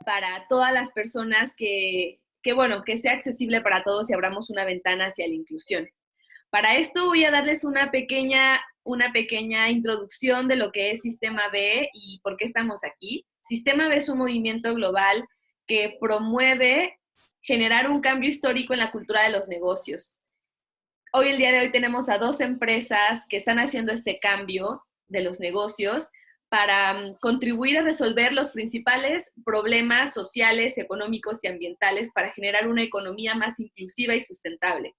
para todas las personas bueno, que sea accesible para todos y abramos una ventana hacia la inclusión. Para esto voy a darles una pequeña introducción de lo que es Sistema B y por qué estamos aquí. Sistema B es un movimiento global que promueve generar un cambio histórico en la cultura de los negocios. Hoy, el día de hoy, tenemos a 2 empresas que están haciendo este cambio de los negocios para contribuir a resolver los principales problemas sociales, económicos y ambientales para generar una economía más inclusiva y sustentable.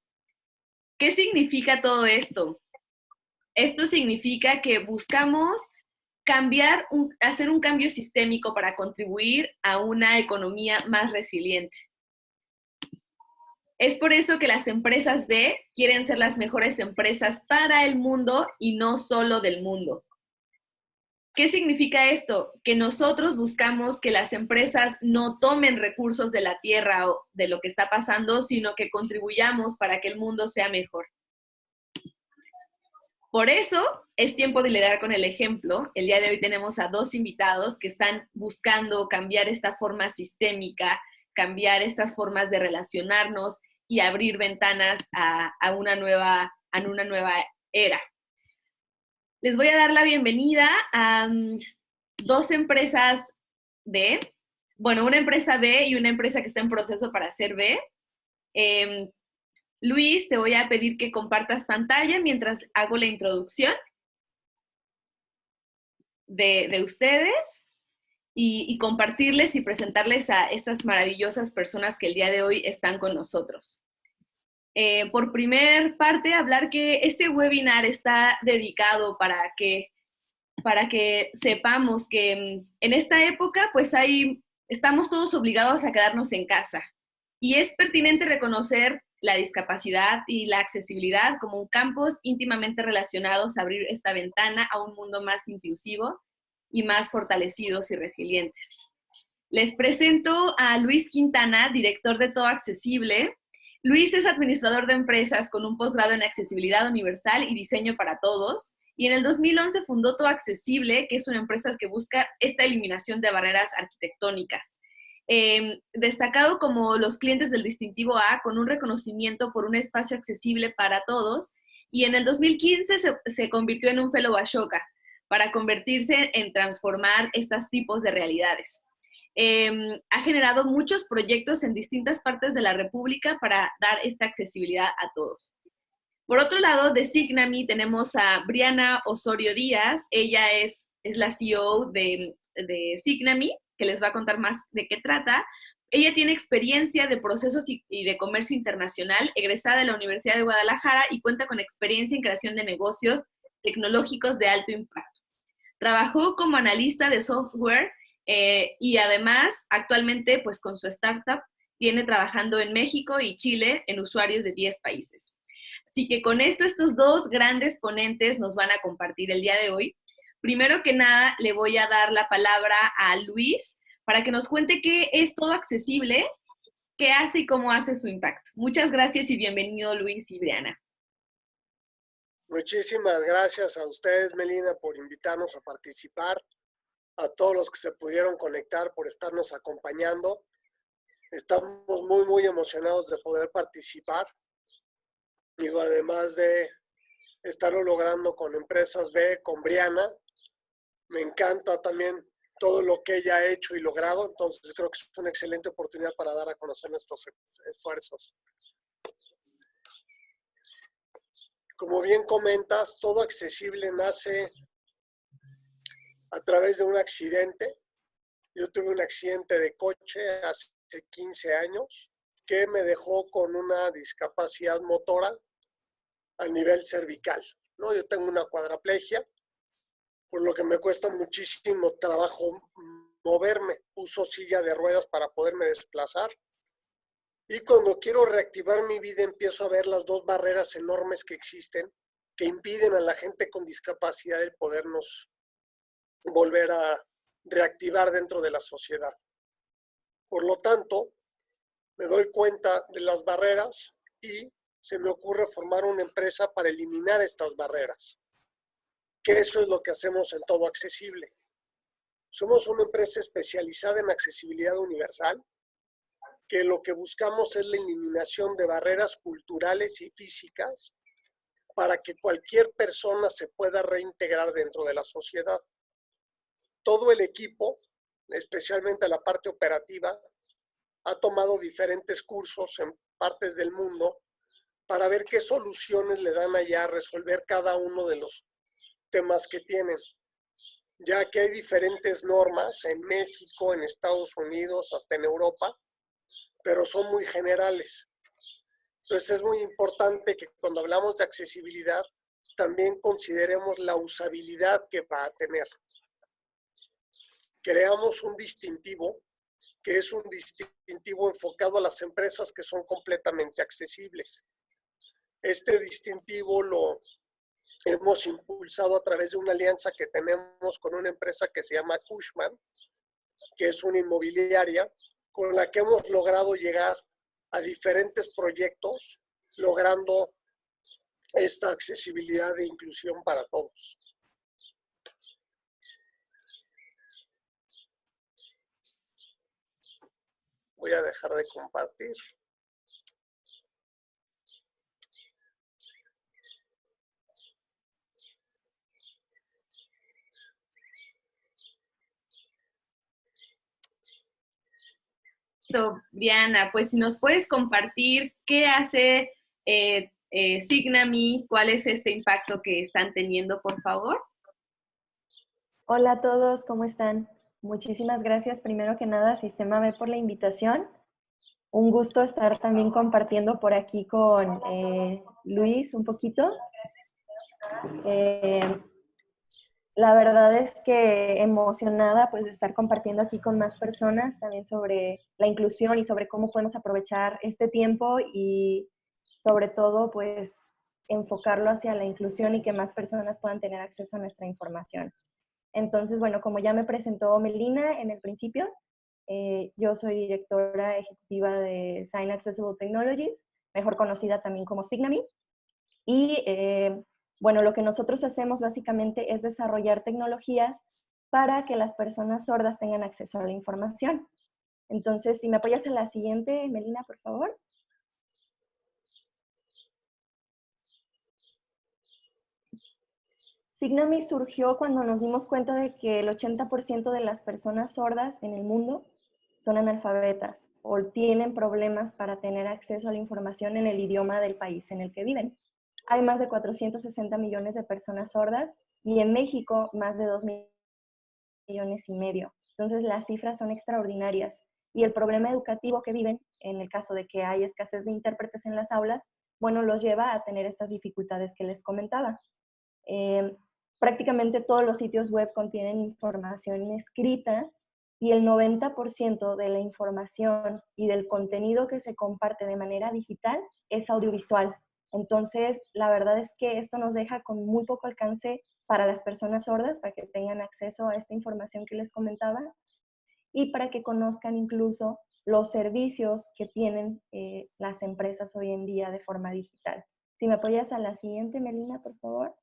¿Qué significa todo esto? Esto significa que buscamos hacer un cambio sistémico para contribuir a una economía más resiliente. Es por eso que las empresas B quieren ser las mejores empresas para el mundo y no solo del mundo. ¿Qué significa esto? Que nosotros buscamos que las empresas no tomen recursos de la tierra o de lo que está pasando, sino que contribuyamos para que el mundo sea mejor. Por eso es tiempo de liderar con el ejemplo. El día de hoy tenemos a 2 invitados que están buscando cambiar esta forma sistémica, cambiar estas formas de relacionarnos y abrir ventanas a una nueva era. Les voy a dar la bienvenida a 2 empresas B. Bueno, una empresa B y una empresa que está en proceso para ser B. Luis, te voy a pedir que compartas pantalla mientras hago la introducción de ustedes y compartirles y presentarles a estas maravillosas personas que el día de hoy están con nosotros. Por primer parte, hablar que este webinar está dedicado para que sepamos que en esta época pues estamos todos obligados a quedarnos en casa y es pertinente reconocer la discapacidad y la accesibilidad como campos íntimamente relacionados a abrir esta ventana a un mundo más inclusivo y más fortalecidos y resilientes. Les presento a Luis Quintana, director de Todo Accesible. Luis es administrador de empresas con un posgrado en accesibilidad universal y diseño para todos. Y en el 2011 fundó Todo Accesible, que es una empresa que busca esta eliminación de barreras arquitectónicas. Destacado como los clientes del distintivo A, con un reconocimiento por un espacio accesible para todos. Y en el 2015 se convirtió en un Fellow Ashoka para convertirse en transformar estos tipos de realidades. Ha generado muchos proyectos en distintas partes de la República para dar esta accesibilidad a todos. Por otro lado, de Signami tenemos a Briana Osorio Díaz. Ella es la CEO de Signami, que les va a contar más de qué trata. Ella tiene experiencia de procesos y de comercio internacional, egresada de la Universidad de Guadalajara y cuenta con experiencia en creación de negocios tecnológicos de alto impacto. Trabajó como analista de software y además actualmente pues con su startup tiene trabajando en México y Chile en usuarios de 10 países. Así que con esto, estos 2 grandes ponentes nos van a compartir el día de hoy. Primero que nada, le voy a dar la palabra a Luis para que nos cuente qué es Todo Accesible, qué hace y cómo hace su impacto. Muchas gracias y bienvenido, Luis y Briana. Muchísimas gracias a ustedes, Melina, por invitarnos a participar, a todos los que se pudieron conectar por estarnos acompañando. Estamos muy emocionados de poder participar. Digo, además de estarlo logrando con Empresas B, con Briana, me encanta también todo lo que ella ha hecho y logrado, entonces creo que es una excelente oportunidad para dar a conocer nuestros esfuerzos. Como bien comentas, Todo Accesible nace a través de un accidente. Yo tuve un accidente de coche hace 15 años que me dejó con una discapacidad motora a nivel cervical, ¿no? Yo tengo una cuadraplegia, por lo que me cuesta muchísimo trabajo moverme. Uso silla de ruedas para poderme desplazar. Y cuando quiero reactivar mi vida, empiezo a ver las 2 barreras enormes que existen, que impiden a la gente con discapacidad el podernos volver a reactivar dentro de la sociedad. Por lo tanto, me doy cuenta de las barreras y se me ocurre formar una empresa para eliminar estas barreras. Que eso es lo que hacemos en Todo Accesible. Somos una empresa especializada en accesibilidad universal, que lo que buscamos es la eliminación de barreras culturales y físicas para que cualquier persona se pueda reintegrar dentro de la sociedad. Todo el equipo, especialmente la parte operativa, ha tomado diferentes cursos en partes del mundo para ver qué soluciones le dan allá a resolver cada uno de los temas que tienen, ya que hay diferentes normas en México, en Estados Unidos, hasta en Europa, pero son muy generales. Entonces es muy importante que cuando hablamos de accesibilidad también consideremos la usabilidad que va a tener. Creamos un distintivo que es un distintivo enfocado a las empresas que son completamente accesibles. Este distintivo lo hemos impulsado a través de una alianza que tenemos con una empresa que se llama Cushman, que es una inmobiliaria, con la que hemos logrado llegar a diferentes proyectos, logrando esta accesibilidad e inclusión para todos. Voy a dejar de compartir. Briana, pues si nos puedes compartir qué hace Signami, cuál es este impacto que están teniendo, por favor. Hola a todos, ¿cómo están? Muchísimas gracias, primero que nada, Sistema B, por la invitación. Un gusto estar también compartiendo por aquí con Luis un poquito. La verdad es que emocionada pues de estar compartiendo aquí con más personas también sobre la inclusión y sobre cómo podemos aprovechar este tiempo y sobre todo pues enfocarlo hacia la inclusión y que más personas puedan tener acceso a nuestra información. Entonces, bueno, como ya me presentó Melina en el principio, yo soy directora ejecutiva de Sign Accessible Technologies, mejor conocida también como Signami. Y bueno, lo que nosotros hacemos básicamente es desarrollar tecnologías para que las personas sordas tengan acceso a la información. Entonces, si me apoyas en la siguiente, Melina, por favor. Signami surgió cuando nos dimos cuenta de que el 80% de las personas sordas en el mundo son analfabetas o tienen problemas para tener acceso a la información en el idioma del país en el que viven. Hay más de 460 millones de personas sordas y en México más de 2,5 millones. Entonces las cifras son extraordinarias y el problema educativo que viven, en el caso de que hay escasez de intérpretes en las aulas, bueno, los lleva a tener estas dificultades que les comentaba. Prácticamente todos los sitios web contienen información escrita y el 90% de la información y del contenido que se comparte de manera digital es audiovisual. Entonces, la verdad es que esto nos deja con muy poco alcance para las personas sordas, para que tengan acceso a esta información que les comentaba y para que conozcan incluso los servicios que tienen las empresas hoy en día de forma digital. Si me apoyas a la siguiente, Melina, por favor.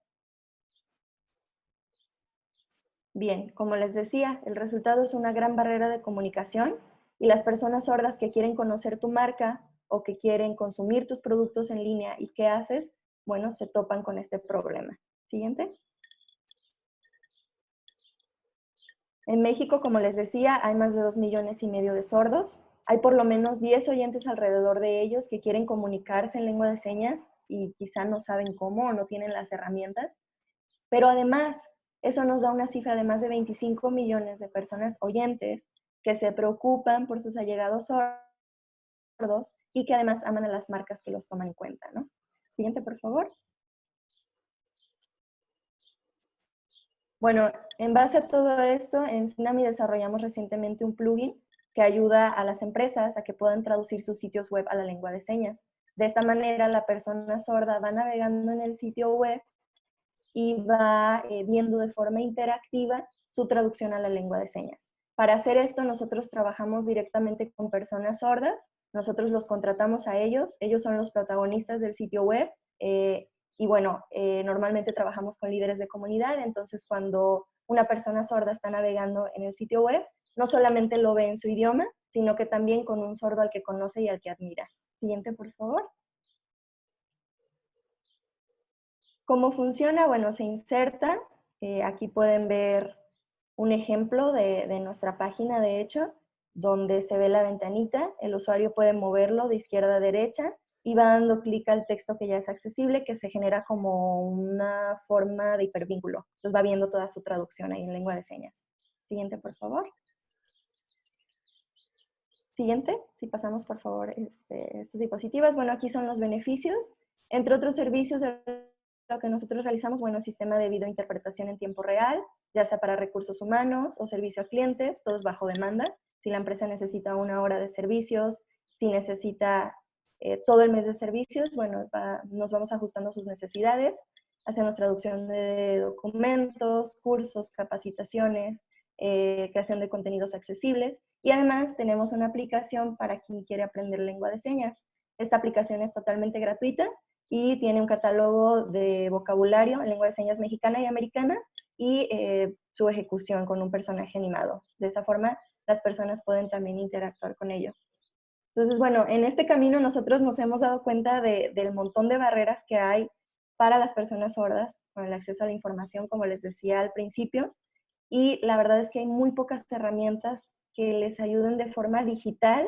Bien, como les decía, el resultado es una gran barrera de comunicación y las personas sordas que quieren conocer tu marca o que quieren consumir tus productos en línea y qué haces, bueno, se topan con este problema. Siguiente. En México, como les decía, hay más de 2,5 millones de sordos. Hay por lo menos 10 oyentes alrededor de ellos que quieren comunicarse en lengua de señas y quizá no saben cómo o no tienen las herramientas. Pero además, eso nos da una cifra de más de 25 millones de personas oyentes que se preocupan por sus allegados sordos y que además aman a las marcas que los toman en cuenta, ¿no? Siguiente, por favor. Bueno, en base a todo esto, en Signami desarrollamos recientemente un plugin que ayuda a las empresas a que puedan traducir sus sitios web a la lengua de señas. De esta manera, la persona sorda va navegando en el sitio web y va viendo de forma interactiva su traducción a la lengua de señas. Para hacer esto, nosotros trabajamos directamente con personas sordas, nosotros los contratamos a ellos son los protagonistas del sitio web, y bueno, normalmente trabajamos con líderes de comunidad, entonces cuando una persona sorda está navegando en el sitio web, no solamente lo ve en su idioma, sino que también con un sordo al que conoce y al que admira. Siguiente, por favor. ¿Cómo funciona? Bueno, se inserta. Aquí pueden ver un ejemplo de nuestra página, de hecho, donde se ve la ventanita. El usuario puede moverlo de izquierda a derecha y va dando clic al texto que ya es accesible, que se genera como una forma de hipervínculo. Entonces va viendo toda su traducción ahí en lengua de señas. Siguiente, por favor. Siguiente, si pasamos por favor estas diapositivas. Bueno, aquí son los beneficios. Entre otros servicios de lo que nosotros realizamos, bueno, sistema de videointerpretación en tiempo real, ya sea para recursos humanos o servicio a clientes, todos bajo demanda. Si la empresa necesita 1 hora de servicios, si necesita todo el mes de servicios, bueno, nos vamos ajustando a sus necesidades. Hacemos traducción de documentos, cursos, capacitaciones, creación de contenidos accesibles y además tenemos una aplicación para quien quiere aprender lengua de señas. Esta aplicación es totalmente gratuita y tiene un catálogo de vocabulario en lengua de señas mexicana y americana y su ejecución con un personaje animado. De esa forma las personas pueden también interactuar con ello. Entonces, bueno, en este camino nosotros nos hemos dado cuenta del montón de barreras que hay para las personas sordas con el acceso a la información, como les decía al principio, y la verdad es que hay muy pocas herramientas que les ayuden de forma digital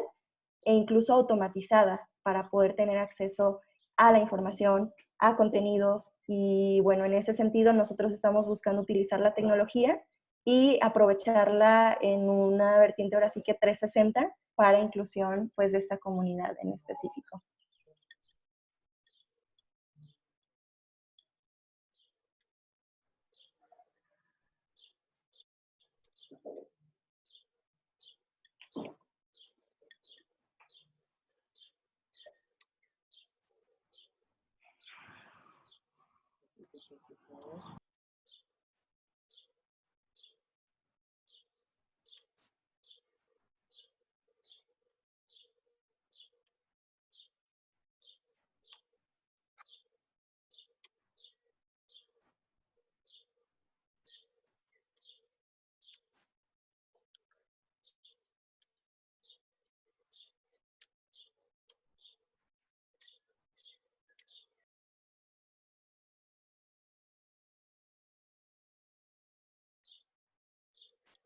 e incluso automatizada para poder tener acceso a la información, a contenidos y bueno, en ese sentido nosotros estamos buscando utilizar la tecnología y aprovecharla en una vertiente ahora sí que 360 para inclusión pues de esta comunidad en específico.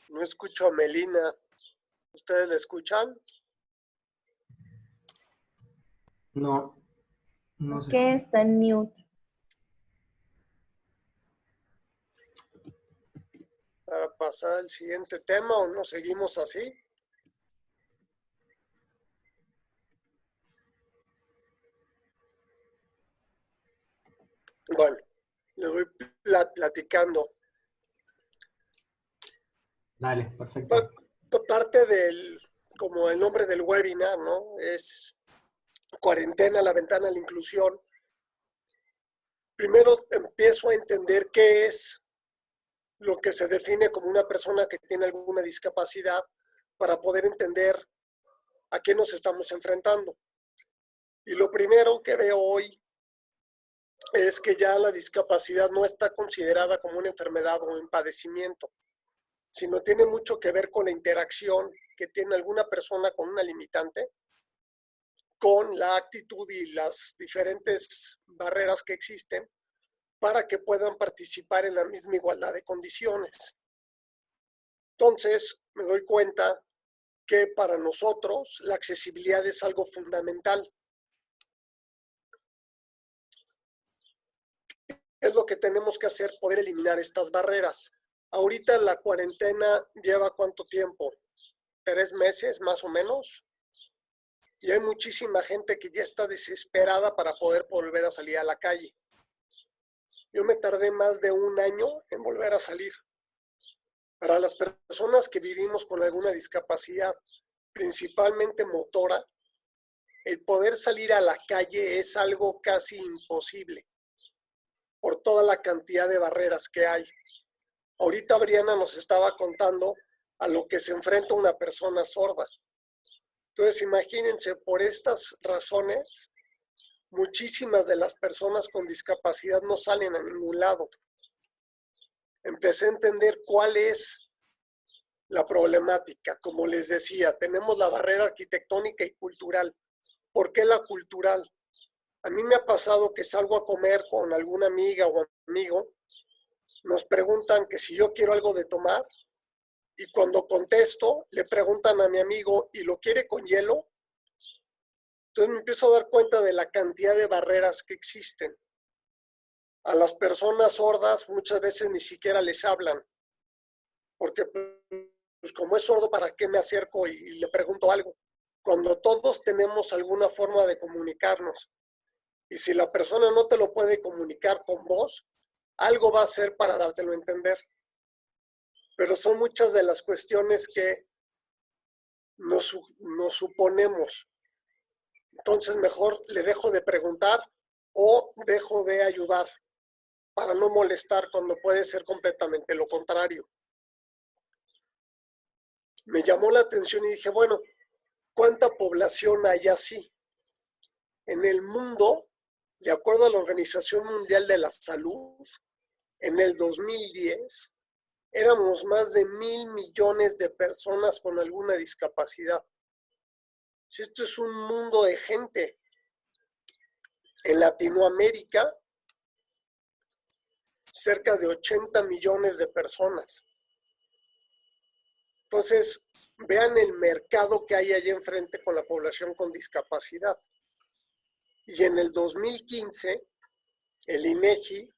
No escucho a Melina. ¿Ustedes la escuchan? No, no sé. ¿Qué está en mute? Para pasar al siguiente tema, ¿o no seguimos así? Bueno, les voy platicando. Dale, perfecto. Parte del, como el nombre del webinar, ¿no? Es cuarentena, la ventana a la inclusión. Primero empiezo a entender qué es lo que se define como una persona que tiene alguna discapacidad para poder entender a qué nos estamos enfrentando. Y lo primero que veo hoy es que ya la discapacidad no está considerada como una enfermedad o un padecimiento, sino tiene mucho que ver con la interacción que tiene alguna persona con una limitante, con la actitud y las diferentes barreras que existen para que puedan participar en la misma igualdad de condiciones. Entonces, me doy cuenta que para nosotros la accesibilidad es algo fundamental. Es lo que tenemos que hacer, poder eliminar estas barreras. Ahorita la cuarentena lleva ¿cuánto tiempo? 3 meses más o menos. Y hay muchísima gente que ya está desesperada para poder volver a salir a la calle. Yo me tardé más de 1 año en volver a salir. Para las personas que vivimos con alguna discapacidad, principalmente motora, el poder salir a la calle es algo casi imposible por toda la cantidad de barreras que hay. Ahorita Briana nos estaba contando a lo que se enfrenta una persona sorda. Entonces, imagínense, por estas razones, muchísimas de las personas con discapacidad no salen a ningún lado. empecé a entender cuál es la problemática. Como les decía, tenemos la barrera arquitectónica y cultural. ¿Por qué la cultural? A mí me ha pasado que salgo a comer con alguna amiga o amigo, nos preguntan que si yo quiero algo de tomar, y cuando contesto, le preguntan a mi amigo, ¿y lo quiere con hielo? Entonces me empiezo a dar cuenta de la cantidad de barreras que existen. A las personas sordas muchas veces ni siquiera les hablan, porque pues como es sordo, ¿para qué me acerco y le pregunto algo? Cuando todos tenemos alguna forma de comunicarnos, y si la persona no te lo puede comunicar con voz, algo va a hacer para dártelo a entender. Pero son muchas de las cuestiones que nos suponemos. Entonces mejor le dejo de preguntar o dejo de ayudar para no molestar cuando puede ser completamente lo contrario. Me llamó la atención y dije, bueno, ¿cuánta población hay así? En el mundo, de acuerdo a la Organización Mundial de la Salud, en el 2010, éramos más de 1,000 millones de personas con alguna discapacidad. Si esto es un mundo de gente. En Latinoamérica, cerca de 80 millones de personas. Entonces, vean el mercado que hay allá enfrente con la población con discapacidad. Y en el 2015, el INEGI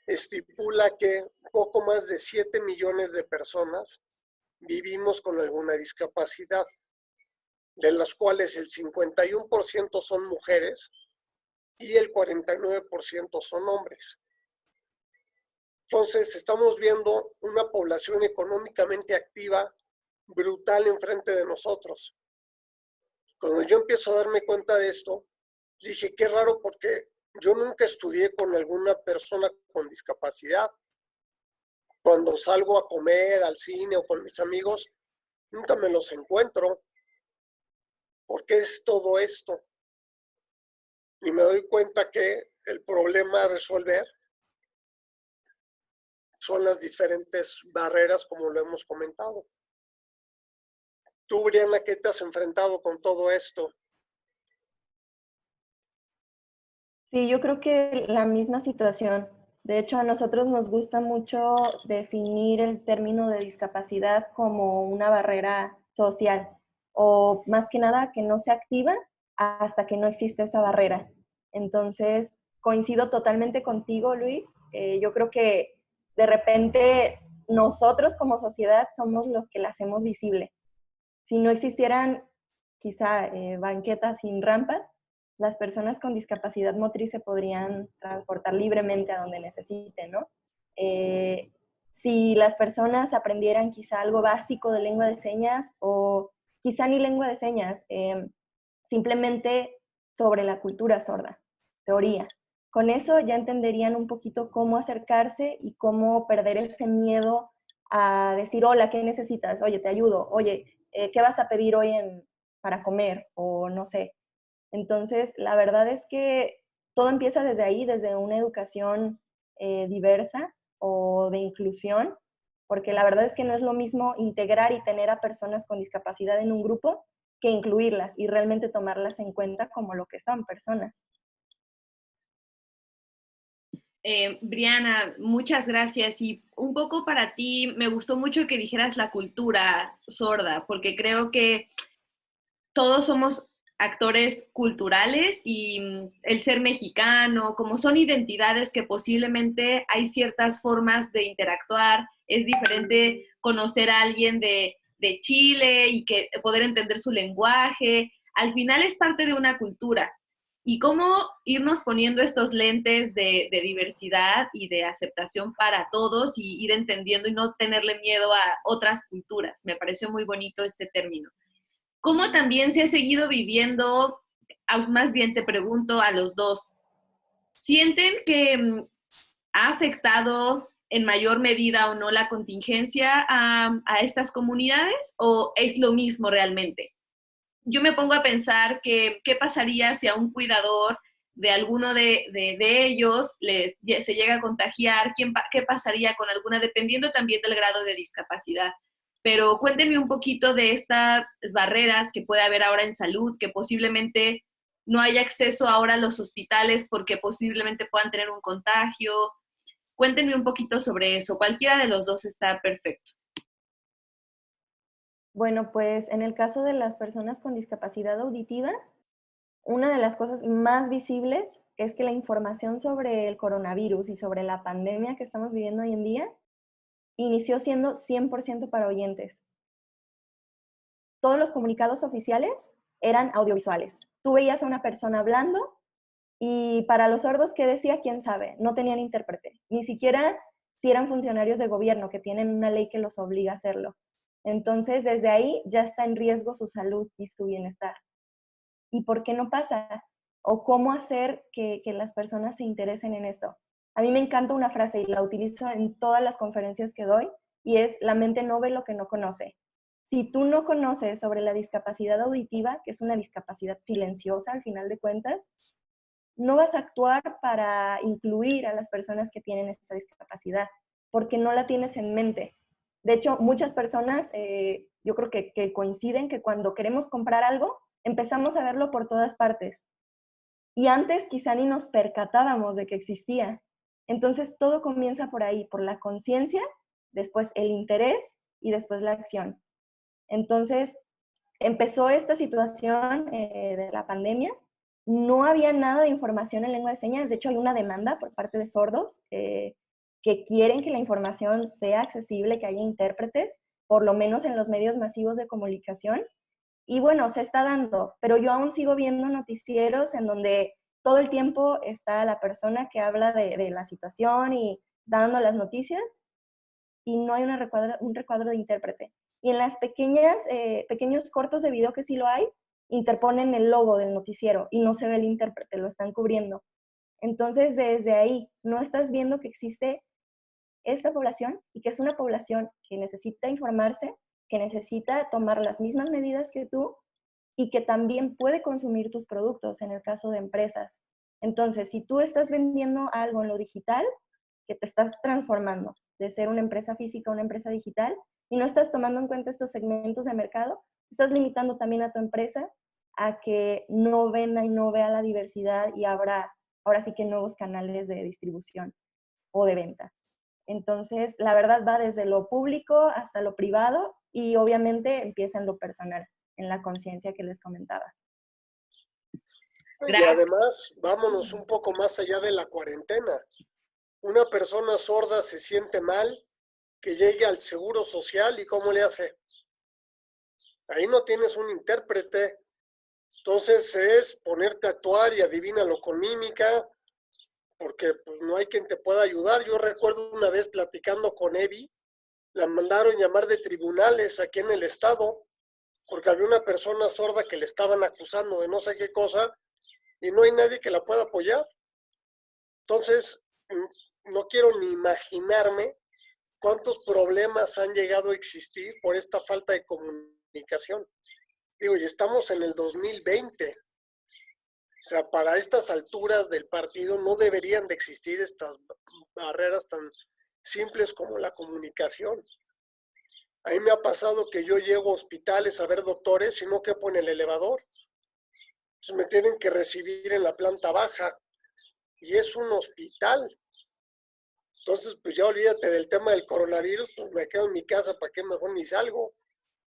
estipula que poco más de 7 millones de personas vivimos con alguna discapacidad, de las cuales el 51% son mujeres y el 49% son hombres. Entonces, estamos viendo una población económicamente activa brutal enfrente de nosotros. Cuando yo empiezo a darme cuenta de esto, dije, qué raro, porque yo nunca estudié con alguna persona con discapacidad. Cuando salgo a comer, al cine o con mis amigos, nunca me los encuentro. ¿Por qué es todo esto? Y me doy cuenta que el problema a resolver son las diferentes barreras, como lo hemos comentado. Tú, Briana, ¿qué te has enfrentado con todo esto? Sí, yo creo que la misma situación. De hecho, a nosotros nos gusta mucho definir el término de discapacidad como una barrera social, o más que nada que no se activa hasta que no existe esa barrera. Entonces, coincido totalmente contigo, Luis. Yo creo que de repente nosotros como sociedad somos los que la hacemos visible. Si no existieran quizá banquetas sin rampa, las personas con discapacidad motriz se podrían transportar libremente a donde necesiten, ¿no? Si las personas aprendieran quizá algo básico de lengua de señas, o quizá ni lengua de señas, simplemente sobre la cultura sorda, teoría. Con eso ya entenderían un poquito cómo acercarse y cómo perder ese miedo a decir, hola, ¿qué necesitas? Oye, te ayudo. Oye, ¿qué vas a pedir hoy para comer? O no sé. Entonces, la verdad es que todo empieza desde ahí, desde una educación diversa o de inclusión, porque la verdad es que no es lo mismo integrar y tener a personas con discapacidad en un grupo que incluirlas y realmente tomarlas en cuenta como lo que son, personas. Briana, muchas gracias. Y un poco para ti, me gustó mucho que dijeras la cultura sorda, porque creo que todos somos actores culturales y el ser mexicano, como son identidades que posiblemente hay ciertas formas de interactuar, es diferente conocer a alguien de Chile y que poder entender su lenguaje, al final es parte de una cultura. Y cómo irnos poniendo estos lentes de diversidad y de aceptación para todos y ir entendiendo y no tenerle miedo a otras culturas. Me pareció muy bonito este término. ¿Cómo también se ha seguido viviendo? Más bien te pregunto a los dos, ¿sienten que ha afectado en mayor medida o no la contingencia a estas comunidades o es lo mismo realmente? Yo me pongo a pensar que qué pasaría si a un cuidador de alguno de ellos se llega a contagiar, ¿qué pasaría con alguna? Dependiendo también del grado de discapacidad. Pero cuéntenme un poquito de estas barreras que puede haber ahora en salud, que posiblemente no haya acceso ahora a los hospitales porque posiblemente puedan tener un contagio. Cuéntenme un poquito sobre eso. Cualquiera de los dos está perfecto. Bueno, pues en el caso de las personas con discapacidad auditiva, una de las cosas más visibles es que la información sobre el coronavirus y sobre la pandemia que estamos viviendo hoy en día inició siendo 100% para oyentes. Todos los comunicados oficiales eran audiovisuales. Tú veías a una persona hablando y para los sordos, ¿qué decía? ¿Quién sabe? No tenían intérprete. Ni siquiera si eran funcionarios de gobierno que tienen una ley que los obliga a hacerlo. Entonces, desde ahí ya está en riesgo su salud y su bienestar. ¿Y por qué no pasa? ¿O cómo hacer que las personas se interesen en esto? A mí me encanta una frase y la utilizo en todas las conferencias que doy, y es: la mente no ve lo que no conoce. Si tú no conoces sobre la discapacidad auditiva, que es una discapacidad silenciosa al final de cuentas, no vas a actuar para incluir a las personas que tienen esta discapacidad, porque no la tienes en mente. De hecho, muchas personas, yo creo que coinciden que cuando queremos comprar algo, empezamos a verlo por todas partes. Y antes quizá ni nos percatábamos de que existía. Entonces todo comienza por ahí, por la conciencia, después el interés y después la acción. Entonces empezó esta situación de la pandemia. No había nada de información en lengua de señas. De hecho, hay una demanda por parte de sordos que quieren que la información sea accesible, que haya intérpretes, por lo menos en los medios masivos de comunicación. Y bueno, se está dando, pero yo aún sigo viendo noticieros en donde todo el tiempo está la persona que habla de la situación y está dando las noticias y no hay un recuadro de intérprete. Y en las pequeños cortos de video que sí lo hay, interponen el logo del noticiero y no se ve el intérprete, lo están cubriendo. Entonces, desde ahí, no estás viendo que existe esta población y que es una población que necesita informarse, que necesita tomar las mismas medidas que tú y que también puede consumir tus productos en el caso de empresas. Entonces, si tú estás vendiendo algo en lo digital, que te estás transformando de ser una empresa física a una empresa digital y no estás tomando en cuenta estos segmentos de mercado, estás limitando también a tu empresa a que no venda y no vea la diversidad y abra ahora sí que nuevos canales de distribución o de venta. Entonces, la verdad va desde lo público hasta lo privado y obviamente empieza en lo personal, en la conciencia que les comentaba. Y además, vámonos un poco más allá de la cuarentena. Una persona sorda se siente mal, que llegue al seguro social y ¿cómo le hace? Ahí no tienes un intérprete. Entonces es ponerte a actuar y adivínalo con mímica, porque pues no hay quien te pueda ayudar. Yo recuerdo una vez platicando con Evi, la mandaron llamar de tribunales aquí en el estado, porque había una persona sorda que le estaban acusando de no sé qué cosa y no hay nadie que la pueda apoyar. Entonces, no quiero ni imaginarme cuántos problemas han llegado a existir por esta falta de comunicación. Digo, y estamos en el 2020. O sea, para estas alturas del partido no deberían de existir estas barreras tan simples como la comunicación. A mí me ha pasado que yo llego a hospitales a ver doctores y no quepo en el elevador. Entonces me tienen que recibir en la planta baja y es un hospital. Entonces, pues ya olvídate del tema del coronavirus, pues me quedo en mi casa, ¿para qué mejor ni salgo?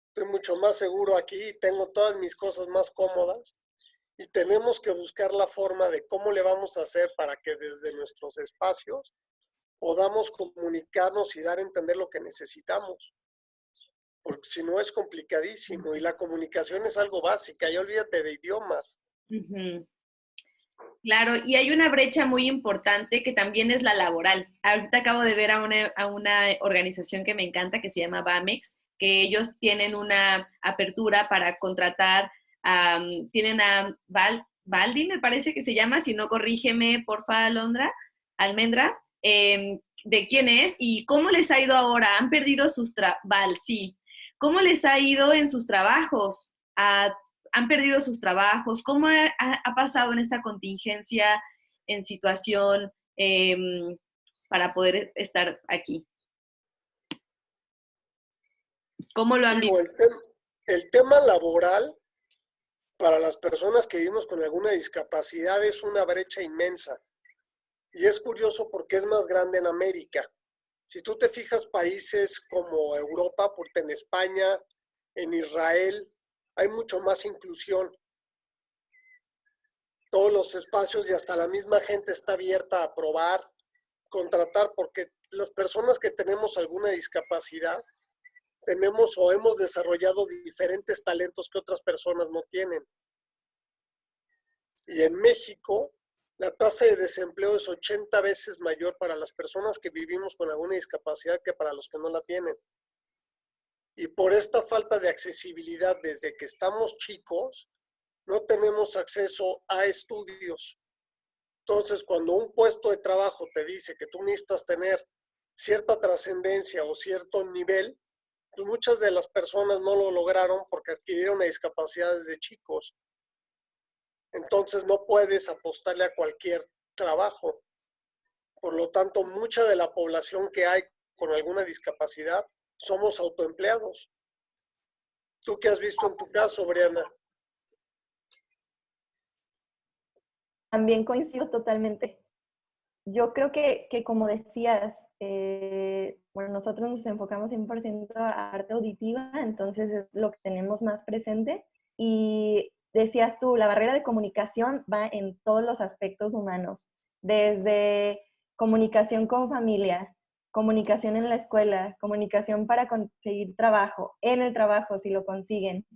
Estoy mucho más seguro aquí, tengo todas mis cosas más cómodas y tenemos que buscar la forma de cómo le vamos a hacer para que desde nuestros espacios podamos comunicarnos y dar a entender lo que necesitamos. Porque si no es complicadísimo y la comunicación es algo básica, ya olvídate de idiomas. Uh-huh. Claro, y hay una brecha muy importante que también es la laboral. Ahorita acabo de ver a una organización que me encanta que se llama Bamex, que ellos tienen una apertura para contratar, tienen a Baldi, me parece que se llama, si no corrígeme, porfa, Almendra, de quién es y cómo les ha ido ahora. Han perdido sus sí. ¿Cómo les ha ido en sus trabajos? han perdido sus trabajos. ¿Cómo ha pasado en esta contingencia, en situación, para poder estar aquí? ¿Cómo lo han Digo, vivido? el tema laboral para las personas que vivimos con alguna discapacidad es una brecha inmensa. Y es curioso porque es más grande en América. Si tú te fijas, países como Europa, porque en España, en Israel, hay mucho más inclusión. Todos los espacios y hasta la misma gente está abierta a probar, contratar, porque las personas que tenemos alguna discapacidad, tenemos o hemos desarrollado diferentes talentos que otras personas no tienen. Y en México, la tasa de desempleo es 80 veces mayor para las personas que vivimos con alguna discapacidad que para los que no la tienen. Y por esta falta de accesibilidad desde que estamos chicos, no tenemos acceso a estudios. Entonces, cuando un puesto de trabajo te dice que tú necesitas tener cierta trascendencia o cierto nivel, pues muchas de las personas no lo lograron porque adquirieron una discapacidad desde chicos. Entonces no puedes apostarle a cualquier trabajo. Por lo tanto, mucha de la población que hay con alguna discapacidad somos autoempleados. ¿Tú qué has visto en tu caso, Briana? También coincido totalmente. Yo creo que como decías, bueno, nosotros nos enfocamos 100% a arte auditiva, entonces es lo que tenemos más presente. Y decías tú, la barrera de comunicación va en todos los aspectos humanos, desde comunicación con familia, comunicación en la escuela, comunicación para conseguir trabajo, en el trabajo si lo consiguen.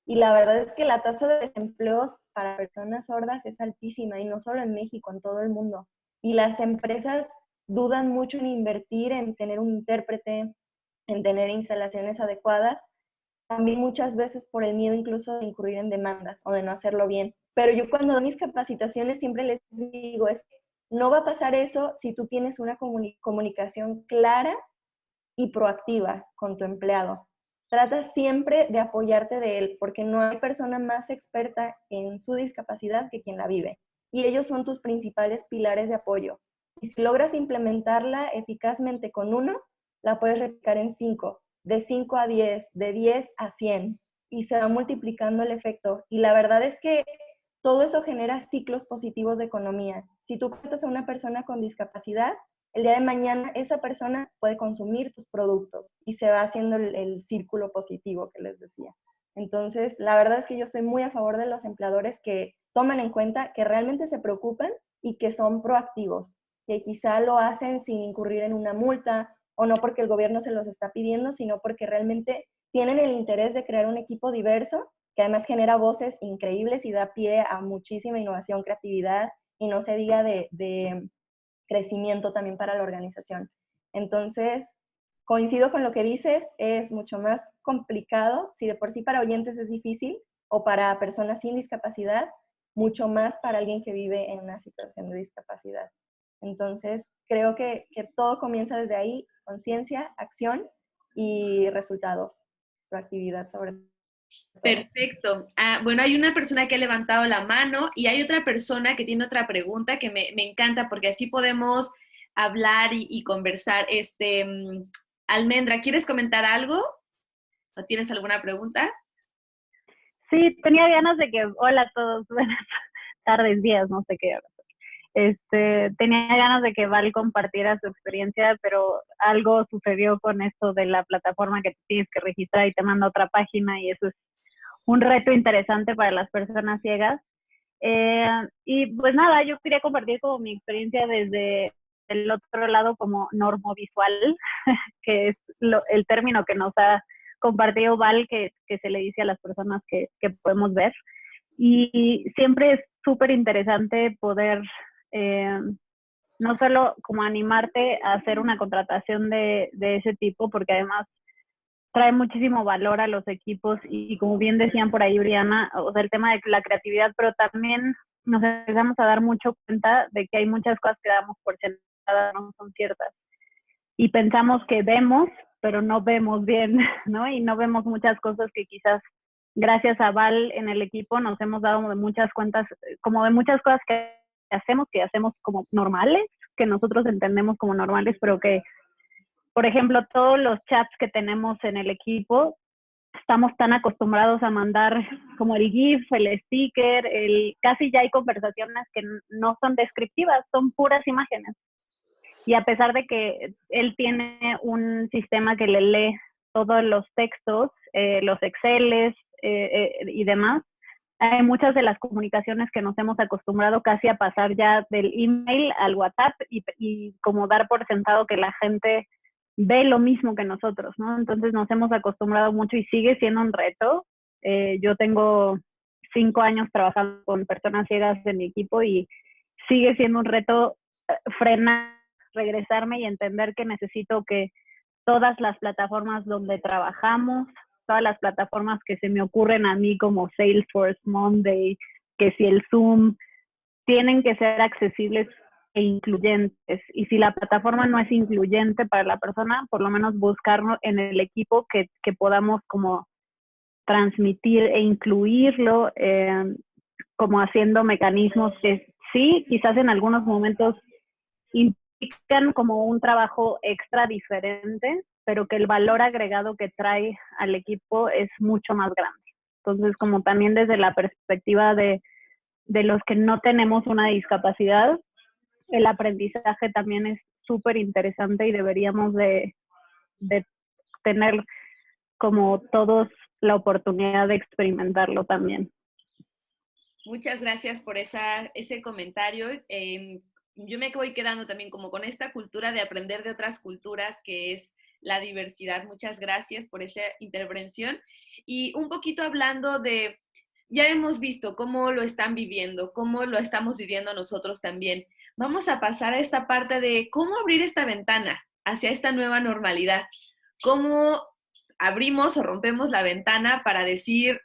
Y la verdad es que la tasa de desempleo para personas sordas es altísima, y no solo en México, en todo el mundo. Y las empresas dudan mucho en invertir en tener un intérprete, en tener instalaciones adecuadas, también muchas veces por el miedo incluso de incurrir en demandas o de no hacerlo bien. Pero yo cuando doy mis capacitaciones siempre les digo, es que no va a pasar eso si tú tienes una comunicación clara y proactiva con tu empleado. Trata siempre de apoyarte de él, porque no hay persona más experta en su discapacidad que quien la vive. Y ellos son tus principales pilares de apoyo. Y si logras implementarla eficazmente con uno, la puedes replicar en 5, de 5 a 10, de 10 a 100, y se va multiplicando el efecto. Y la verdad es que todo eso genera ciclos positivos de economía. Si tú cuentas a una persona con discapacidad, el día de mañana esa persona puede consumir tus productos y se va haciendo el círculo positivo que les decía. Entonces, la verdad es que yo estoy muy a favor de los empleadores que toman en cuenta, que realmente se preocupan y que son proactivos, que quizá lo hacen sin incurrir en una multa o no porque el gobierno se los está pidiendo, sino porque realmente tienen el interés de crear un equipo diverso que además genera voces increíbles y da pie a muchísima innovación, creatividad y no se diga de crecimiento también para la organización. Entonces, coincido con lo que dices, es mucho más complicado, si de por sí para oyentes es difícil, o para personas sin discapacidad, mucho más para alguien que vive en una situación de discapacidad. Entonces, creo que todo comienza desde ahí, conciencia, acción y resultados, proactividad sobre todo. Perfecto. Bueno, hay una persona que ha levantado la mano y hay otra persona que tiene otra pregunta que me encanta porque así podemos hablar y conversar. Almendra, ¿quieres comentar algo? ¿O tienes alguna pregunta? Sí, tenía ganas de que, hola a todos, buenas tardes, días, no sé qué hora. Tenía ganas de que Val compartiera su experiencia, pero algo sucedió con esto de la plataforma que tienes que registrar y te manda a otra página, y eso es un reto interesante para las personas ciegas. Y pues nada, yo quería compartir como mi experiencia desde el otro lado como normovisual, que es el término que nos ha compartido Val, que se le dice a las personas que podemos ver. Y siempre es súper interesante poder no solo como animarte a hacer una contratación de ese tipo, porque además trae muchísimo valor a los equipos y como bien decían por ahí, Briana, o sea, el tema de la creatividad, pero también nos empezamos a dar mucho cuenta de que hay muchas cosas que damos por sentadas, no son ciertas. Y pensamos que vemos, pero no vemos bien, ¿no? Y no vemos muchas cosas que quizás gracias a Val en el equipo nos hemos dado de muchas cuentas, como de muchas cosas que hacemos como normales, que nosotros entendemos como normales, pero que, por ejemplo, todos los chats que tenemos en el equipo, estamos tan acostumbrados a mandar como el GIF, el sticker, casi ya hay conversaciones que no son descriptivas, son puras imágenes. Y a pesar de que él tiene un sistema que le lee todos los textos, los Exceles y demás, hay muchas de las comunicaciones que nos hemos acostumbrado casi a pasar ya del email al WhatsApp y como dar por sentado que la gente ve lo mismo que nosotros, ¿no? Entonces nos hemos acostumbrado mucho y sigue siendo un reto. Yo tengo 5 años trabajando con personas ciegas en mi equipo y sigue siendo un reto frenar, regresarme y entender que necesito que todas las plataformas donde trabajamos, todas las plataformas que se me ocurren a mí como Salesforce, Monday, que si el Zoom, tienen que ser accesibles e incluyentes. Y si la plataforma no es incluyente para la persona, por lo menos buscarlo en el equipo que podamos como transmitir e incluirlo, como haciendo mecanismos que sí, quizás en algunos momentos implican como un trabajo extra diferente, pero que el valor agregado que trae al equipo es mucho más grande. Entonces, como también desde la perspectiva de los que no tenemos una discapacidad, el aprendizaje también es súper interesante y deberíamos de tener como todos la oportunidad de experimentarlo también. Muchas gracias por ese comentario. Yo me voy quedando también como con esta cultura de aprender de otras culturas, que es la diversidad. Muchas gracias por esta intervención. Y un poquito hablando de, ya hemos visto cómo lo están viviendo, cómo lo estamos viviendo nosotros también. Vamos a pasar a esta parte de cómo abrir esta ventana hacia esta nueva normalidad. Cómo abrimos o rompemos la ventana para decir,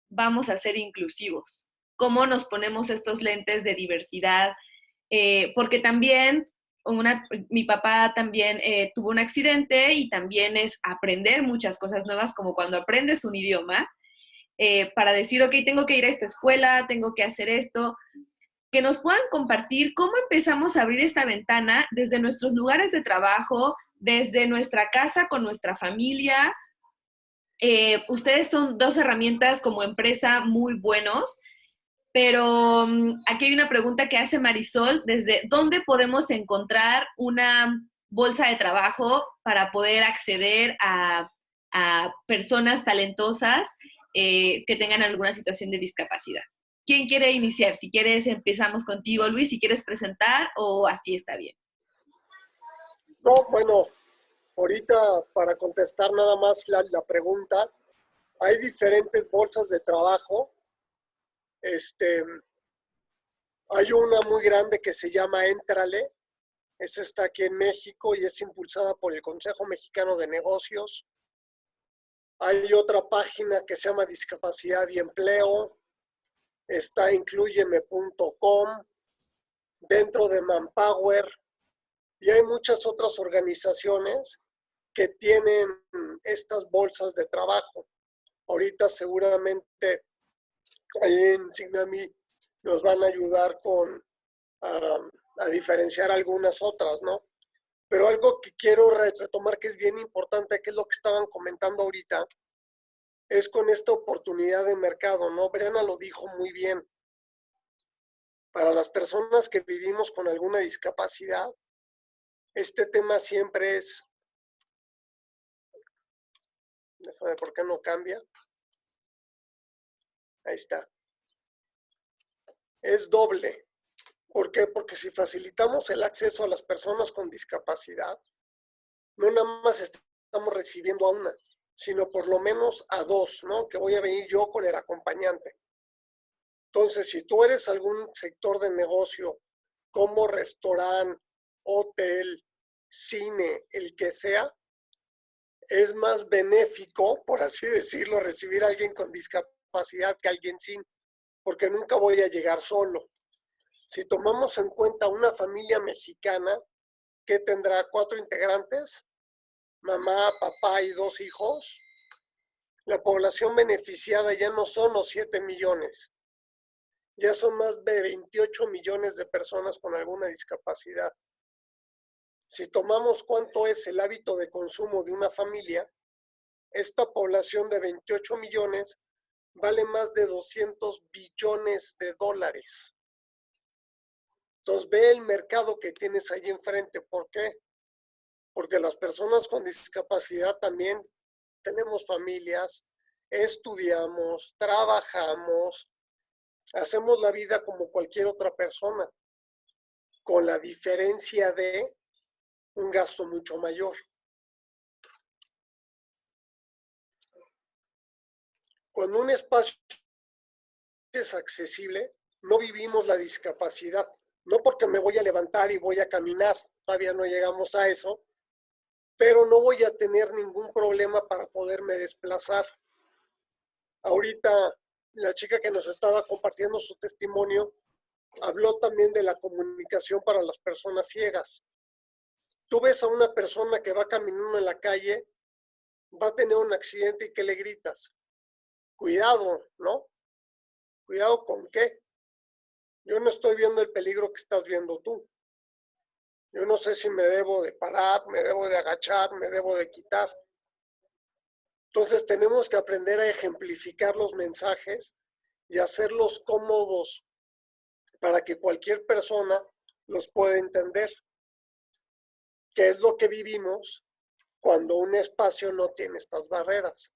vamos a ser inclusivos. Cómo nos ponemos estos lentes de diversidad, porque también mi papá también tuvo un accidente y también es aprender muchas cosas nuevas, como cuando aprendes un idioma, para decir, ok, tengo que ir a esta escuela, tengo que hacer esto, que nos puedan compartir cómo empezamos a abrir esta ventana desde nuestros lugares de trabajo, desde nuestra casa con nuestra familia. Ustedes son 2 herramientas como empresa muy buenos, pero aquí hay una pregunta que hace Marisol, desde dónde podemos encontrar una bolsa de trabajo para poder acceder a personas talentosas que tengan alguna situación de discapacidad. ¿Quién quiere iniciar? Si quieres, empezamos contigo, Luis, si quieres presentar o así está bien. No, bueno, ahorita para contestar nada más la pregunta, hay diferentes bolsas de trabajo. Hay una muy grande que se llama Éntrale. Esa está aquí en México y es impulsada por el Consejo Mexicano de Negocios. Hay otra página que se llama Discapacidad y Empleo. Está incluyeme.com, dentro de Manpower, y hay muchas otras organizaciones que tienen estas bolsas de trabajo. Ahorita seguramente ahí en Signami nos van a ayudar a diferenciar algunas otras, ¿no? Pero algo que quiero retomar que es bien importante, que es lo que estaban comentando ahorita, es con esta oportunidad de mercado, ¿no? Briana lo dijo muy bien. Para las personas que vivimos con alguna discapacidad, este tema siempre es... Déjame ver por qué no cambia. Ahí está. Es doble. ¿Por qué? Porque si facilitamos el acceso a las personas con discapacidad, no nada más estamos recibiendo a una, sino por lo menos a 2, ¿no? Que voy a venir yo con el acompañante. Entonces, si tú eres algún sector de negocio, como restaurante, hotel, cine, el que sea, es más benéfico, por así decirlo, recibir a alguien con discapacidad que a alguien sin, porque nunca voy a llegar solo. Si tomamos en cuenta una familia mexicana que tendrá 4 integrantes, mamá, papá y 2 hijos, La población beneficiada ya no son los 7 millones, ya son más de 28 millones de personas con alguna discapacidad. Si tomamos cuánto es el hábito de consumo de una familia, esta población de 28 millones vale más de 200 billones de dólares. Entonces ve el mercado que tienes ahí enfrente. ¿Por qué? Porque las personas con discapacidad también tenemos familias, estudiamos, trabajamos, hacemos la vida como cualquier otra persona, con la diferencia de un gasto mucho mayor. Cuando un espacio es accesible, no vivimos la discapacidad. No porque me voy a levantar y voy a caminar, todavía no llegamos a eso, pero no voy a tener ningún problema para poderme desplazar. Ahorita la chica que nos estaba compartiendo su testimonio habló también de la comunicación para las personas ciegas. Tú ves a una persona que va caminando en la calle, va a tener un accidente y ¿qué le gritas? Cuidado, ¿no? ¿Cuidado con qué? Yo no estoy viendo el peligro que estás viendo tú. Yo no sé si me debo de parar, me debo de agachar, me debo de quitar. Entonces tenemos que aprender a ejemplificar los mensajes y hacerlos cómodos para que cualquier persona los pueda entender. ¿Qué es lo que vivimos cuando un espacio no tiene estas barreras?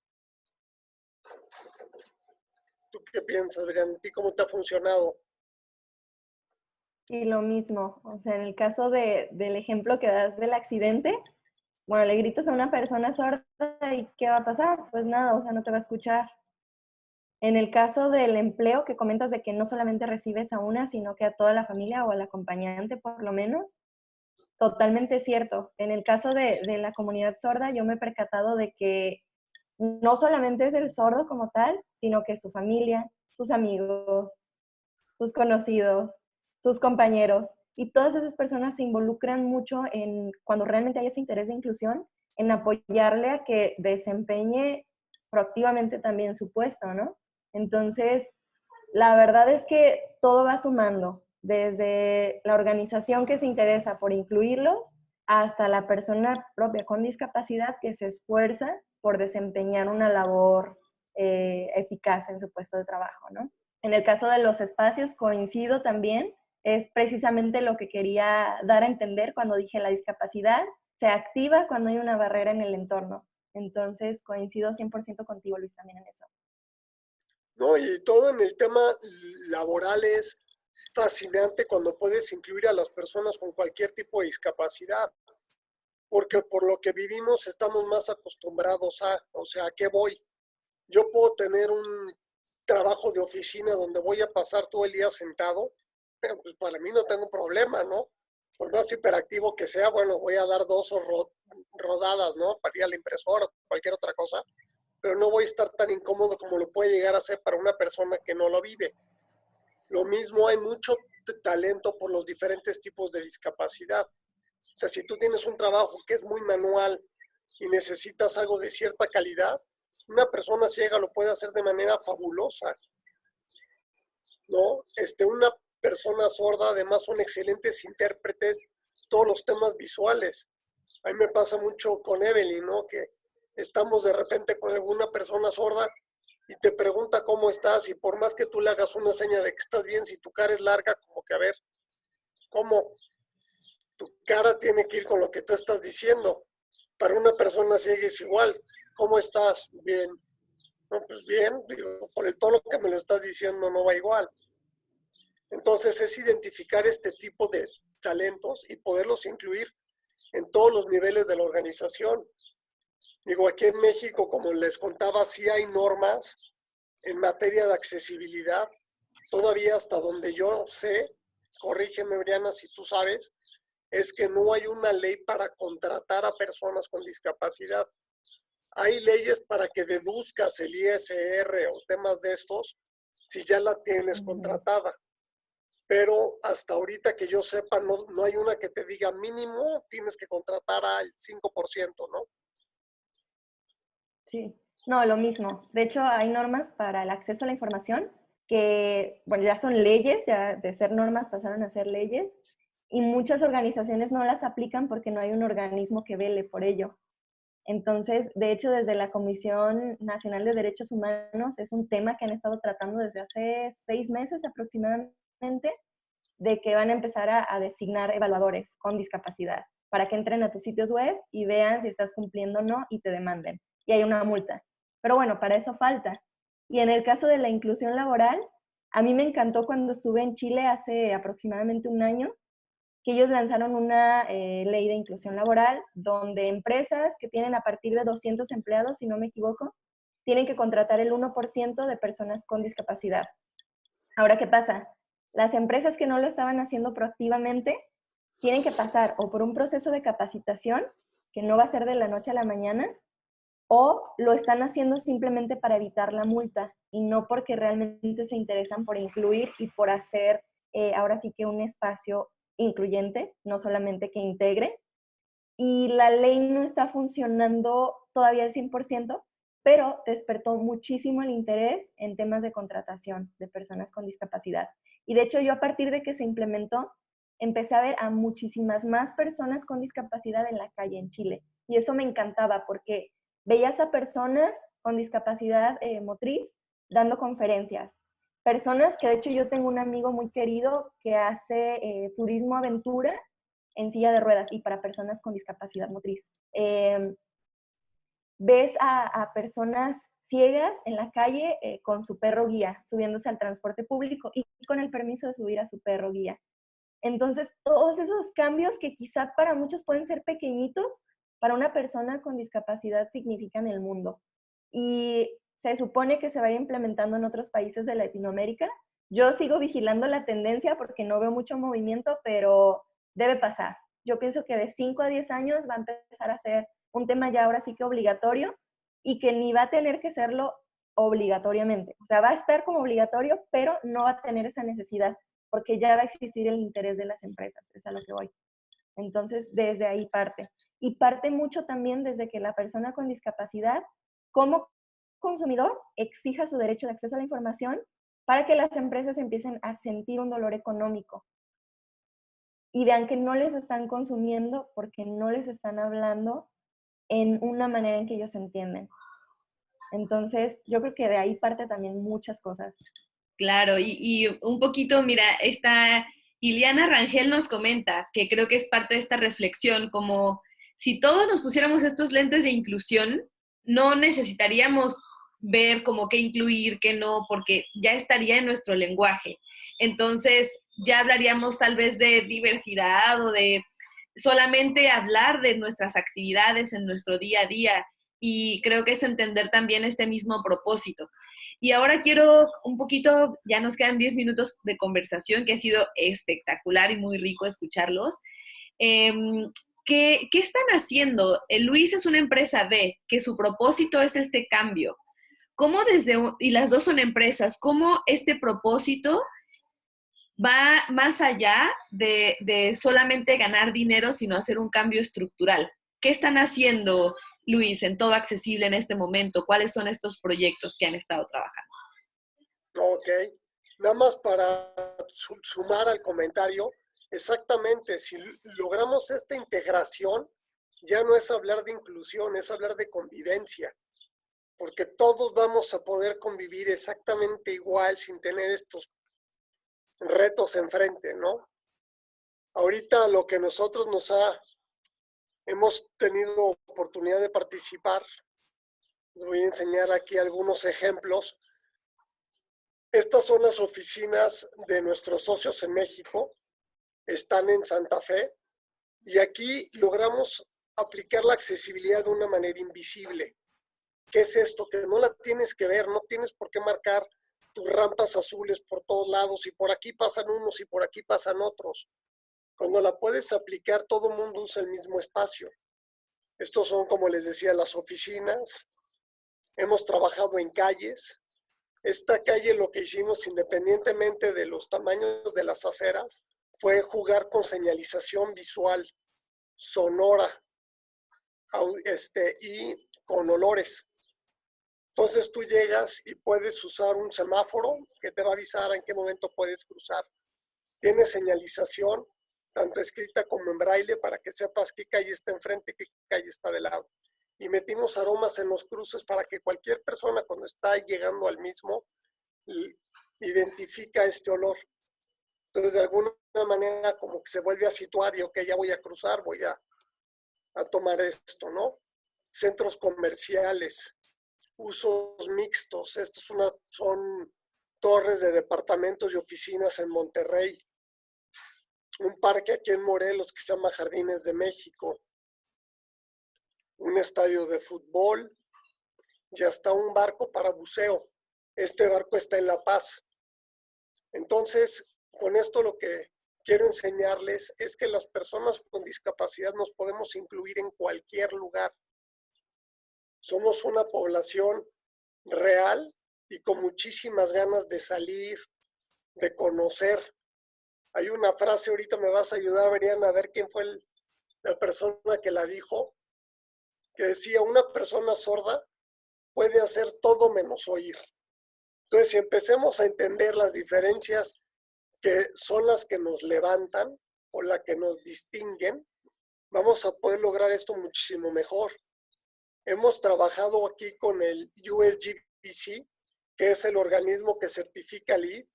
¿Tú qué piensas, Adrián? ¿A ti cómo te ha funcionado? Y lo mismo, o sea, en el caso del ejemplo que das del accidente, bueno, le gritas a una persona sorda y ¿qué va a pasar? Pues nada, o sea, no te va a escuchar. En el caso del empleo que comentas de que no solamente recibes a una, sino que a toda la familia o al acompañante por lo menos, totalmente cierto. En el caso de la comunidad sorda, yo me he percatado de que no solamente es el sordo como tal, sino que su familia, sus amigos, sus conocidos, sus compañeros, y todas esas personas se involucran mucho en, cuando realmente hay ese interés de inclusión, en apoyarle a que desempeñe proactivamente también su puesto, ¿no? Entonces, la verdad es que todo va sumando, desde la organización que se interesa por incluirlos hasta la persona propia con discapacidad que se esfuerza por desempeñar una labor eficaz en su puesto de trabajo, ¿no? En el caso de los espacios, coincido también, es precisamente lo que quería dar a entender cuando dije la discapacidad se activa cuando hay una barrera en el entorno. Entonces, coincido 100% contigo, Luis, también en eso. No, y todo en el tema laboral es fascinante cuando puedes incluir a las personas con cualquier tipo de discapacidad, porque por lo que vivimos estamos más acostumbrados a, o sea, ¿a qué voy? Yo puedo tener un trabajo de oficina donde voy a pasar todo el día sentado, pero pues para mí no tengo problema, ¿no? Por más hiperactivo que sea, bueno, voy a dar dos rodadas, ¿no? Para ir a la impresora o cualquier otra cosa, pero no voy a estar tan incómodo como lo puede llegar a ser para una persona que no lo vive. Lo mismo, hay mucho talento por los diferentes tipos de discapacidad. O sea, si tú tienes un trabajo que es muy manual y necesitas algo de cierta calidad, una persona ciega lo puede hacer de manera fabulosa, ¿no? Una persona sorda además son excelentes intérpretes todos los temas visuales. A mí me pasa mucho con Evelyn, ¿no? Que estamos de repente con alguna persona sorda y te pregunta cómo estás y por más que tú le hagas una seña de que estás bien, si tu cara es larga, como que a ver, ¿cómo? Tu cara tiene que ir con lo que tú estás diciendo. Para una persona ciega es igual. ¿Cómo estás? Bien. No, pues bien, digo, por el tono que me lo estás diciendo no va igual. Entonces es identificar este tipo de talentos y poderlos incluir en todos los niveles de la organización. Digo, aquí en México, como les contaba, sí hay normas en materia de accesibilidad. Todavía hasta donde yo sé, corrígeme, Briana, si tú sabes, es que no hay una ley para contratar a personas con discapacidad. Hay leyes para que deduzcas el ISR o temas de estos si ya la tienes contratada. Pero hasta ahorita que yo sepa, no hay una que te diga mínimo tienes que contratar al 5%, ¿no? Sí, No, lo mismo. De hecho, hay normas para el acceso a la información que, bueno, ya son leyes, ya de ser normas pasaron a ser leyes, y muchas organizaciones no las aplican porque no hay un organismo que vele por ello. Entonces, de hecho, desde la Comisión Nacional de Derechos Humanos es un tema que han estado tratando desde hace 6 meses aproximadamente, de que van a empezar a designar evaluadores con discapacidad para que entren a tus sitios web y vean si estás cumpliendo o no y te demanden. Y hay una multa. Pero bueno, para eso falta. Y en el caso de la inclusión laboral, a mí me encantó cuando estuve en Chile hace aproximadamente un año, que ellos lanzaron una ley de inclusión laboral donde empresas que tienen a partir de 200 empleados, si no me equivoco, tienen que contratar el 1% de personas con discapacidad. Ahora, ¿qué pasa? Las empresas que no lo estaban haciendo proactivamente tienen que pasar o por un proceso de capacitación, que no va a ser de la noche a la mañana, o lo están haciendo simplemente para evitar la multa y no porque realmente se interesan por incluir y por hacer ahora sí que un espacio incluyente, no solamente que integre. Y la ley no está funcionando todavía al 100%, pero despertó muchísimo el interés en temas de contratación de personas con discapacidad. Y de hecho yo a partir de que se implementó, empecé a ver a muchísimas más personas con discapacidad en la calle en Chile. Y eso me encantaba porque veías a personas con discapacidad motriz dando conferencias. Personas que de hecho yo tengo un amigo muy querido que hace turismo aventura en silla de ruedas y para personas con discapacidad motriz. Ves a personas ciegas en la calle con su perro guía, subiéndose al transporte público y con el permiso de subir a su perro guía. Entonces, todos esos cambios que quizá para muchos pueden ser pequeñitos, para una persona con discapacidad significan el mundo. Y se supone que se va a ir implementando en otros países de Latinoamérica. Yo sigo vigilando la tendencia porque no veo mucho movimiento, pero debe pasar. Yo pienso que de 5 a 10 años va a empezar a ser un tema ya ahora sí que obligatorio y que ni va a tener que serlo obligatoriamente. O sea, va a estar como obligatorio, pero no va a tener esa necesidad porque ya va a existir el interés de las empresas, es a lo que voy. Entonces, desde ahí parte. Y parte mucho también desde que la persona con discapacidad, como consumidor, exija su derecho de acceso a la información para que las empresas empiecen a sentir un dolor económico y vean que no les están consumiendo porque no les están hablando en una manera en que ellos entienden. Entonces, yo creo que de ahí parte también muchas cosas. Claro, y un poquito, mira, esta Iliana Rangel nos comenta, que creo que es parte de esta reflexión, como si todos nos pusiéramos estos lentes de inclusión, no necesitaríamos ver como qué incluir, qué no, porque ya estaría en nuestro lenguaje. Entonces, ya hablaríamos tal vez de diversidad o de solamente hablar de nuestras actividades en nuestro día a día. Y creo que es entender también este mismo propósito. Y ahora quiero un poquito, ya nos quedan 10 minutos de conversación, que ha sido espectacular y muy rico escucharlos. ¿Qué están haciendo? Luis es una empresa B, que su propósito es este cambio. ¿Cómo y las dos son empresas, cómo este propósito va más allá de solamente ganar dinero, sino hacer un cambio estructural? ¿Qué están haciendo, Luis, en Todo Accesible en este momento? ¿Cuáles son estos proyectos que han estado trabajando? Ok, nada más para sumar al comentario, exactamente, si logramos esta integración, ya no es hablar de inclusión, es hablar de convivencia, porque todos vamos a poder convivir exactamente igual sin tener estos retos enfrente, ¿no? Ahorita lo que nosotros hemos tenido oportunidad de participar, les voy a enseñar aquí algunos ejemplos. Estas son las oficinas de nuestros socios en México, están en Santa Fe, y aquí logramos aplicar la accesibilidad de una manera invisible. ¿Qué es esto? Que no la tienes que ver, no tienes por qué marcar tus rampas azules por todos lados, y por aquí pasan unos y por aquí pasan otros. Cuando la puedes aplicar, todo el mundo usa el mismo espacio. Estos son, como les decía, las oficinas. Hemos trabajado en calles. Esta calle lo que hicimos, independientemente de los tamaños de las aceras, fue jugar con señalización visual, sonora y con olores. Entonces tú llegas y puedes usar un semáforo que te va a avisar en qué momento puedes cruzar. Tiene señalización, tanto escrita como en braille, para que sepas qué calle está enfrente y qué calle está de lado. Y metimos aromas en los cruces para que cualquier persona cuando está llegando al mismo identifica este olor. Entonces de alguna manera como que se vuelve a situar y ok, ya voy a cruzar, voy a tomar esto, ¿no? Centros comerciales, usos mixtos. Estos son torres de departamentos y oficinas en Monterrey. Un parque aquí en Morelos que se llama Jardines de México. Un estadio de fútbol y hasta un barco para buceo. Este barco está en La Paz. Entonces, con esto lo que quiero enseñarles es que las personas con discapacidad nos podemos incluir en cualquier lugar. Somos una población real y con muchísimas ganas de salir, de conocer. Hay una frase, ahorita me vas a ayudar, Mariana, a ver quién fue la persona que la dijo, que decía, una persona sorda puede hacer todo menos oír. Entonces, si empecemos a entender las diferencias que son las que nos levantan o las que nos distinguen, vamos a poder lograr esto muchísimo mejor. Hemos trabajado aquí con el USGBC, que es el organismo que certifica el LEED,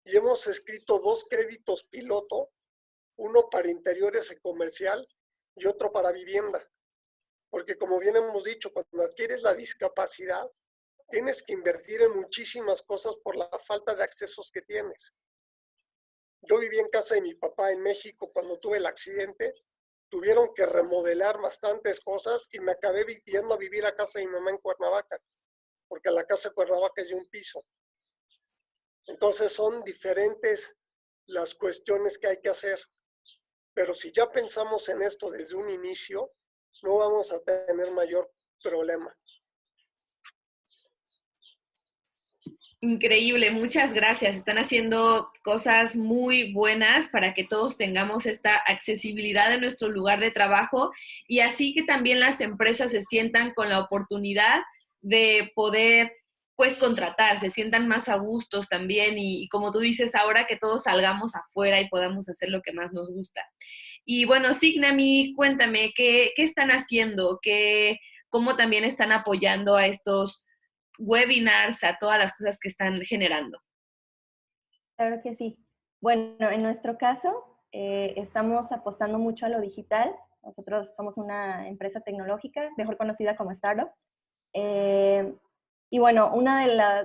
y hemos escrito 2 créditos piloto, uno para interiores y comercial y otro para vivienda. Porque como bien hemos dicho, cuando adquieres la discapacidad, tienes que invertir en muchísimas cosas por la falta de accesos que tienes. Yo viví en casa de mi papá en México cuando tuve el accidente. Tuvieron que remodelar bastantes cosas y me acabé yendo a vivir a casa de mi mamá en Cuernavaca, porque la casa de Cuernavaca es de un piso. Entonces son diferentes las cuestiones que hay que hacer. Pero si ya pensamos en esto desde un inicio, no vamos a tener mayor problema. Increíble, muchas gracias. Están haciendo cosas muy buenas para que todos tengamos esta accesibilidad en nuestro lugar de trabajo y así que también las empresas se sientan con la oportunidad de poder pues contratar, se sientan más a gustos también y como tú dices ahora que todos salgamos afuera y podamos hacer lo que más nos gusta. Y bueno, Signami, cuéntame, ¿qué están haciendo? ¿Cómo también están apoyando a estos webinars, a todas las cosas que están generando? Claro que sí. Bueno, en nuestro caso, estamos apostando mucho a lo digital. Nosotros somos una empresa tecnológica, mejor conocida como startup. Y bueno, uno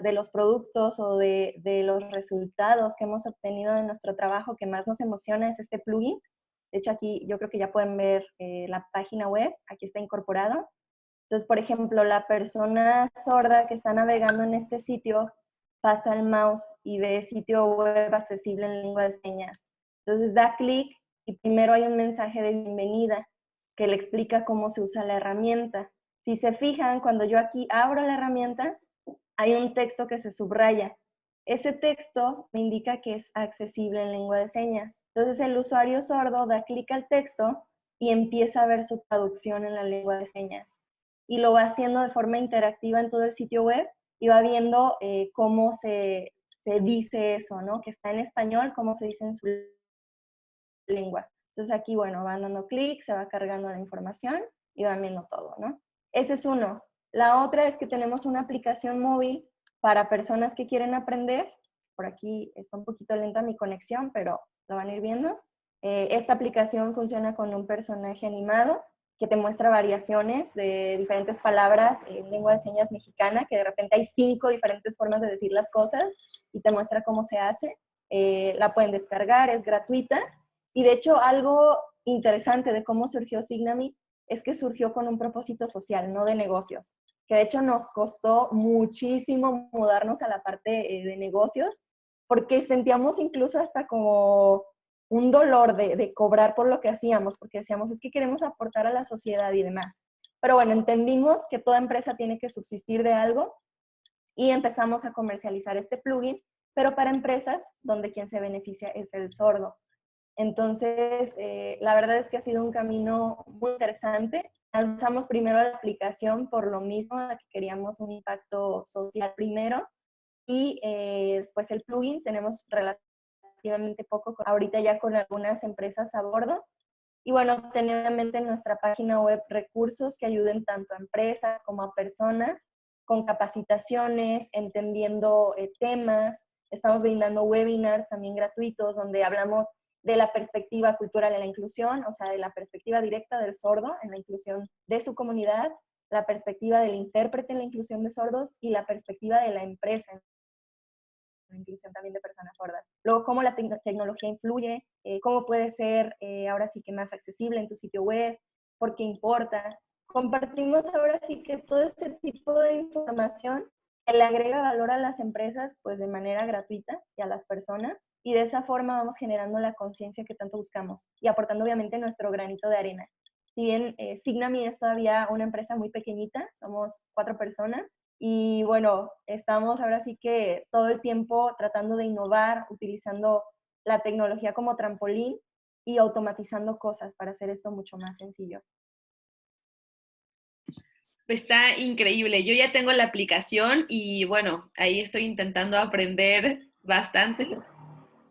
de los productos o de los resultados que hemos obtenido en nuestro trabajo que más nos emociona es este plugin. De hecho, aquí yo creo que ya pueden ver la página web, aquí está incorporado. Entonces, por ejemplo, la persona sorda que está navegando en este sitio pasa el mouse y ve sitio web accesible en lengua de señas. Entonces da clic y primero hay un mensaje de bienvenida que le explica cómo se usa la herramienta. Si se fijan, cuando yo aquí abro la herramienta, hay un texto que se subraya. Ese texto me indica que es accesible en lengua de señas. Entonces el usuario sordo da clic al texto y empieza a ver su traducción en la lengua de señas. Y lo va haciendo de forma interactiva en todo el sitio web y va viendo cómo se dice eso, ¿no? Que está en español, cómo se dice en su lengua. Entonces aquí, bueno, van dando clic, se va cargando la información y van viendo todo, ¿no? Ese es uno. La otra es que tenemos una aplicación móvil para personas que quieren aprender. Por aquí está un poquito lenta mi conexión, pero lo van a ir viendo. Esta aplicación funciona con un personaje animado que te muestra variaciones de diferentes palabras en lengua de señas mexicana, que de repente hay 5 diferentes formas de decir las cosas y te muestra cómo se hace. La pueden descargar, es gratuita. Y de hecho, algo interesante de cómo surgió Signami es que surgió con un propósito social, no de negocios. Que de hecho nos costó muchísimo mudarnos a la parte de negocios, porque sentíamos incluso hasta como un dolor de cobrar por lo que hacíamos, porque decíamos, es que queremos aportar a la sociedad y demás. Pero bueno, entendimos que toda empresa tiene que subsistir de algo y empezamos a comercializar este plugin, pero para empresas donde quien se beneficia es el sordo. Entonces, la verdad es que ha sido un camino muy interesante. lanzamos primero la aplicación por lo mismo, que queríamos un impacto social primero, y después el plugin tenemos relativamente poco, ahorita ya con algunas empresas a bordo. Y bueno, tener en mente en nuestra página web recursos que ayuden tanto a empresas como a personas con capacitaciones, entendiendo temas. Estamos brindando webinars también gratuitos donde hablamos de la perspectiva cultural en la inclusión, o sea, de la perspectiva directa del sordo en la inclusión de su comunidad, la perspectiva del intérprete en la inclusión de sordos y la perspectiva de la empresa en la inclusión también de personas sordas. Luego, cómo la tecnología influye, cómo puede ser ahora sí que más accesible en tu sitio web, por qué importa. Compartimos ahora sí que todo este tipo de información que le agrega valor a las empresas pues de manera gratuita y a las personas, y de esa forma vamos generando la conciencia que tanto buscamos y aportando obviamente nuestro granito de arena. Si bien Signami es todavía una empresa muy pequeñita, somos 4 personas, y bueno, estamos ahora sí que todo el tiempo tratando de innovar, utilizando la tecnología como trampolín y automatizando cosas para hacer esto mucho más sencillo. Está increíble. Yo ya tengo la aplicación y bueno, ahí estoy intentando aprender bastante.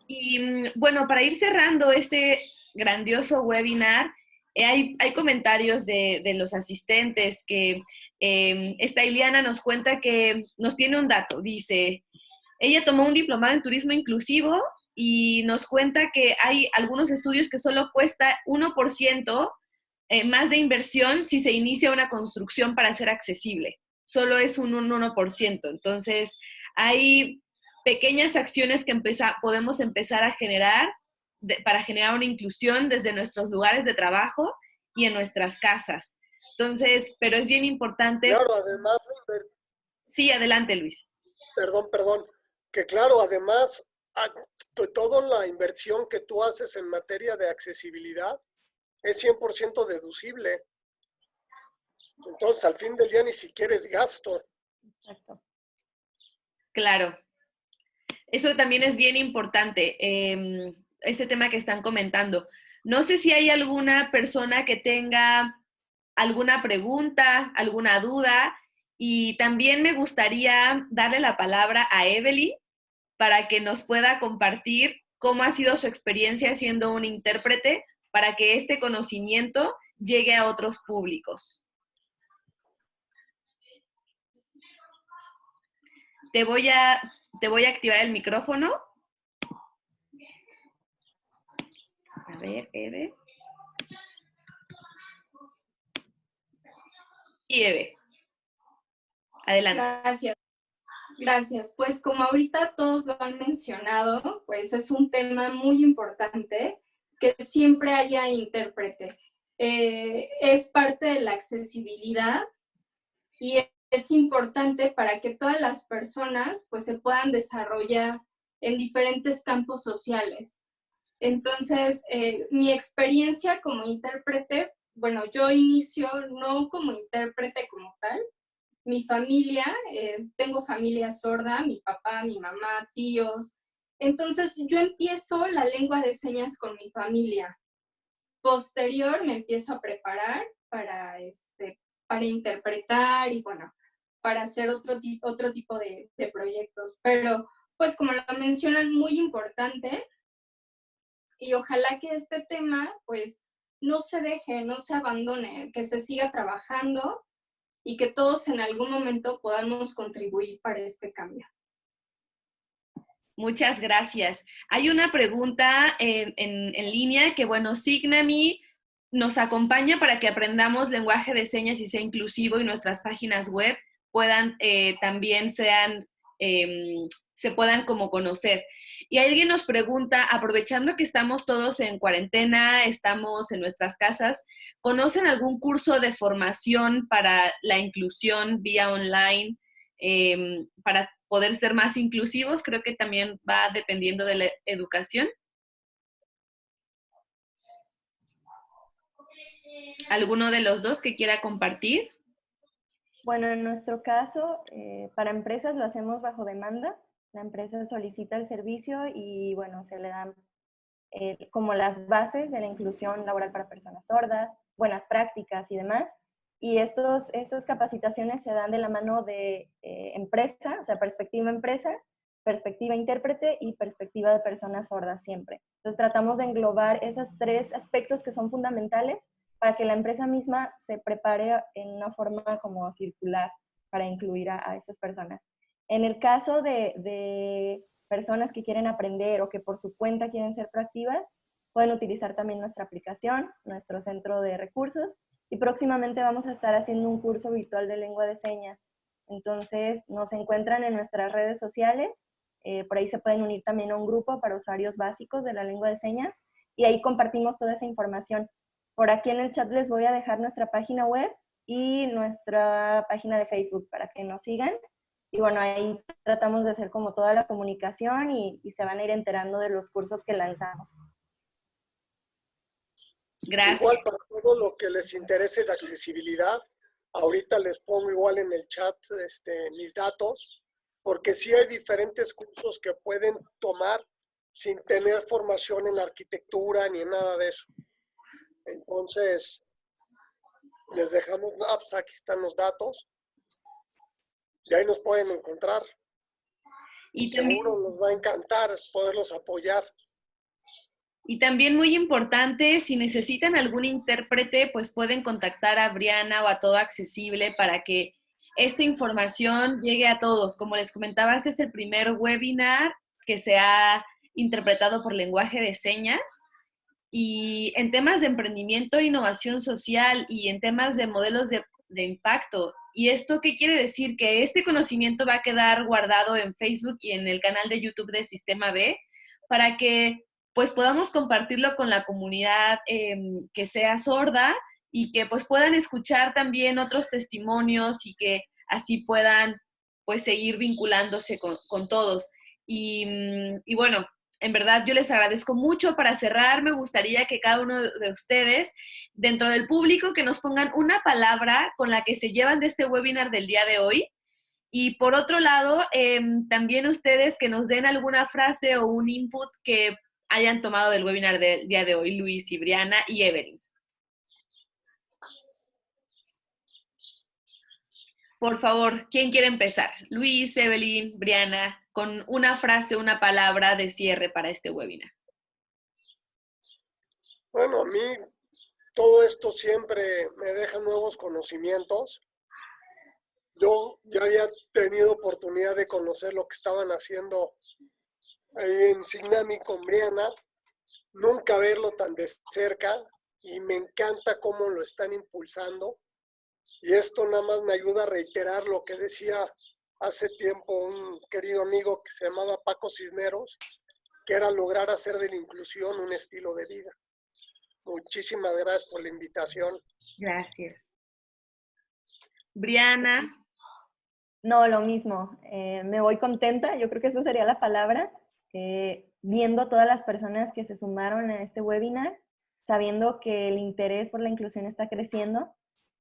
Y bueno, para ir cerrando este grandioso webinar, hay comentarios de los asistentes que esta Iliana nos cuenta que nos tiene un dato. Dice, ella tomó un diplomado en turismo inclusivo y nos cuenta que hay algunos estudios que solo cuesta 1% más de inversión si se inicia una construcción para ser accesible. Solo es un 1%. Entonces, hay pequeñas acciones que podemos empezar a generar para generar una inclusión desde nuestros lugares de trabajo y en nuestras casas. Entonces, pero es bien importante. Claro, además, sí, adelante, Luis. Perdón, que claro, además, toda la inversión que tú haces en materia de accesibilidad es 100% deducible. Entonces, al fin del día ni siquiera es gasto. Exacto. Claro. Eso también es bien importante, este tema que están comentando. No sé si hay alguna persona que tenga alguna pregunta, alguna duda, y también me gustaría darle la palabra a Evelyn para que nos pueda compartir cómo ha sido su experiencia siendo un intérprete para que este conocimiento llegue a otros públicos. Te voy a activar el micrófono. A ver, Eve. Y Eve. Adelante. Gracias. Pues como ahorita todos lo han mencionado, pues es un tema muy importante que siempre haya intérprete. Es parte de la accesibilidad y es importante para que todas las personas pues se puedan desarrollar en diferentes campos sociales. Entonces, mi experiencia como intérprete, bueno, yo inicio no como intérprete como tal. Mi familia, tengo familia sorda, mi papá, mi mamá, tíos. Entonces, yo empiezo la lengua de señas con mi familia. Posterior, me empiezo a preparar para interpretar y, bueno, para hacer otro tipo de proyectos. Pero, pues, como lo mencionan, muy importante, y ojalá que este tema, pues, no se deje, no se abandone, que se siga trabajando y que todos en algún momento podamos contribuir para este cambio. Muchas gracias. Hay una pregunta en línea que, bueno, Signami nos acompaña para que aprendamos lenguaje de señas y sea inclusivo y nuestras páginas web puedan también se puedan como conocer. Y alguien nos pregunta, aprovechando que estamos todos en cuarentena, estamos en nuestras casas, ¿conocen algún curso de formación para la inclusión vía online para poder ser más inclusivos? Creo que también va dependiendo de la educación. ¿Alguno de los dos que quiera compartir? Bueno, en nuestro caso, para empresas lo hacemos bajo demanda. La empresa solicita el servicio y, bueno, se le dan como las bases de la inclusión laboral para personas sordas, buenas prácticas y demás. y estas capacitaciones se dan de la mano de empresa, o sea, perspectiva empresa, perspectiva intérprete y perspectiva de personas sordas siempre. Entonces tratamos de englobar esos 3 aspectos que son fundamentales para que la empresa misma se prepare en una forma como circular para incluir a esas personas. En el caso de personas que quieren aprender o que por su cuenta quieren ser proactivas, pueden utilizar también nuestra aplicación, nuestro centro de recursos, y próximamente vamos a estar haciendo un curso virtual de lengua de señas. Entonces nos encuentran en nuestras redes sociales, por ahí se pueden unir también a un grupo para usuarios básicos de la lengua de señas, y ahí compartimos toda esa información. Por aquí en el chat les voy a dejar nuestra página web y nuestra página de Facebook para que nos sigan. Y bueno, ahí tratamos de hacer como toda la comunicación y se van a ir enterando de los cursos que lanzamos. Gracias. Igual para todo lo que les interese de accesibilidad, ahorita les pongo igual en el chat mis datos, porque sí hay diferentes cursos que pueden tomar sin tener formación en arquitectura ni en nada de eso. Entonces, les dejamos, pues aquí están los datos, y ahí nos pueden encontrar. Y seguro nos va a encantar poderlos apoyar. Y también muy importante, si necesitan algún intérprete, pues pueden contactar a Briana o a Todo Accesible para que esta información llegue a todos. Como les comentaba, este es el primer webinar que se ha interpretado por lenguaje de señas. Y en temas de emprendimiento e innovación social y en temas de modelos de impacto. ¿Y esto qué quiere decir? Que este conocimiento va a quedar guardado en Facebook y en el canal de YouTube de Sistema B para que pues podamos compartirlo con la comunidad que sea sorda y que pues puedan escuchar también otros testimonios y que así puedan pues seguir vinculándose con todos. Y bueno, en verdad yo les agradezco mucho. Para cerrar, me gustaría que cada uno de ustedes, dentro del público, que nos pongan una palabra con la que se llevan de este webinar del día de hoy. Y por otro lado, también ustedes que nos den alguna frase o un input que hayan tomado del webinar del día de hoy, Luis y Briana y Evelyn. Por favor, ¿quién quiere empezar? Luis, Evelyn, Briana, con una frase, una palabra de cierre para este webinar. Bueno, a mí todo esto siempre me deja nuevos conocimientos. Yo ya había tenido oportunidad de conocer lo que estaban haciendo ahí en Signami con Briana, nunca verlo tan de cerca, y me encanta cómo lo están impulsando. Y esto nada más me ayuda a reiterar lo que decía hace tiempo un querido amigo que se llamaba Paco Cisneros, que era lograr hacer de la inclusión un estilo de vida. Muchísimas gracias por la invitación. Gracias. Briana. No, lo mismo. Me voy contenta, yo creo que esa sería la palabra, viendo todas las personas que se sumaron a este webinar, sabiendo que el interés por la inclusión está creciendo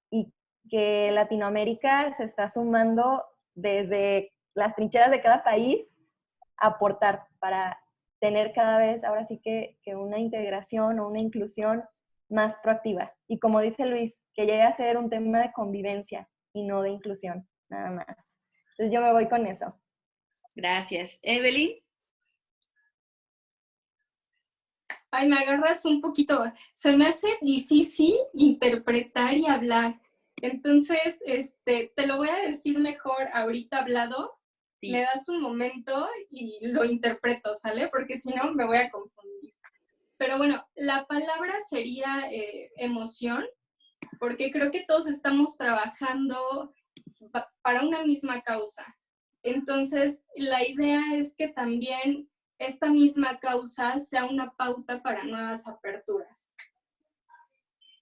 y que Latinoamérica se está sumando desde las trincheras de cada país a aportar para tener cada vez, ahora sí que una integración o una inclusión más proactiva. Y como dice Luis, que llegue a ser un tema de convivencia y no de inclusión, nada más. Entonces yo me voy con eso. Gracias. Evelyn. Ay, me agarras un poquito. Se me hace difícil interpretar y hablar. Entonces, te lo voy a decir mejor ahorita hablado. Sí. Me das un momento y lo interpreto, ¿sale? Porque si no me voy a confundir. Pero bueno, la palabra sería emoción, porque creo que todos estamos trabajando para una misma causa. Entonces, la idea es que también esta misma causa sea una pauta para nuevas aperturas.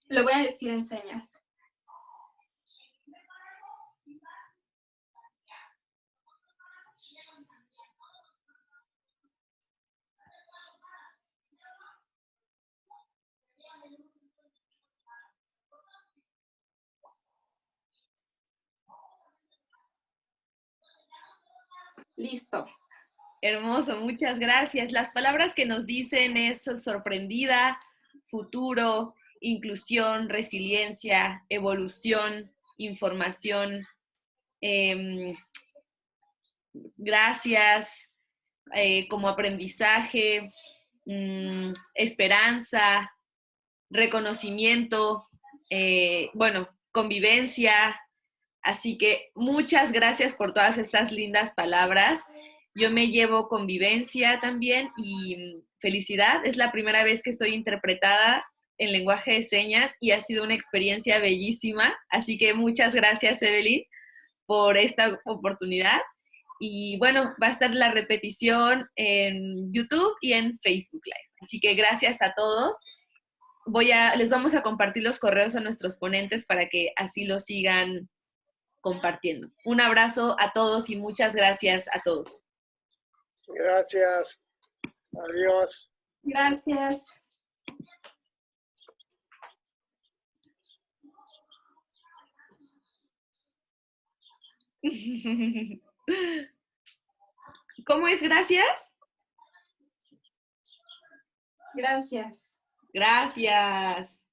Lo voy a decir en señas. Listo. Hermoso, muchas gracias. Las palabras que nos dicen es sorprendida, futuro, inclusión, resiliencia, evolución, información, gracias, como aprendizaje, esperanza, reconocimiento, bueno, convivencia. Así que muchas gracias por todas estas lindas palabras. Yo me llevo convivencia también y felicidad. Es la primera vez que estoy interpretada en lenguaje de señas y ha sido una experiencia bellísima. Así que muchas gracias, Evelyn, por esta oportunidad. Y bueno, va a estar la repetición en YouTube y en Facebook Live. Así que gracias a todos. Les vamos a compartir los correos a nuestros ponentes para que así lo sigan compartiendo. Un abrazo a todos y muchas gracias a todos. Gracias. Adiós. Gracias. ¿Cómo es gracias? Gracias. Gracias.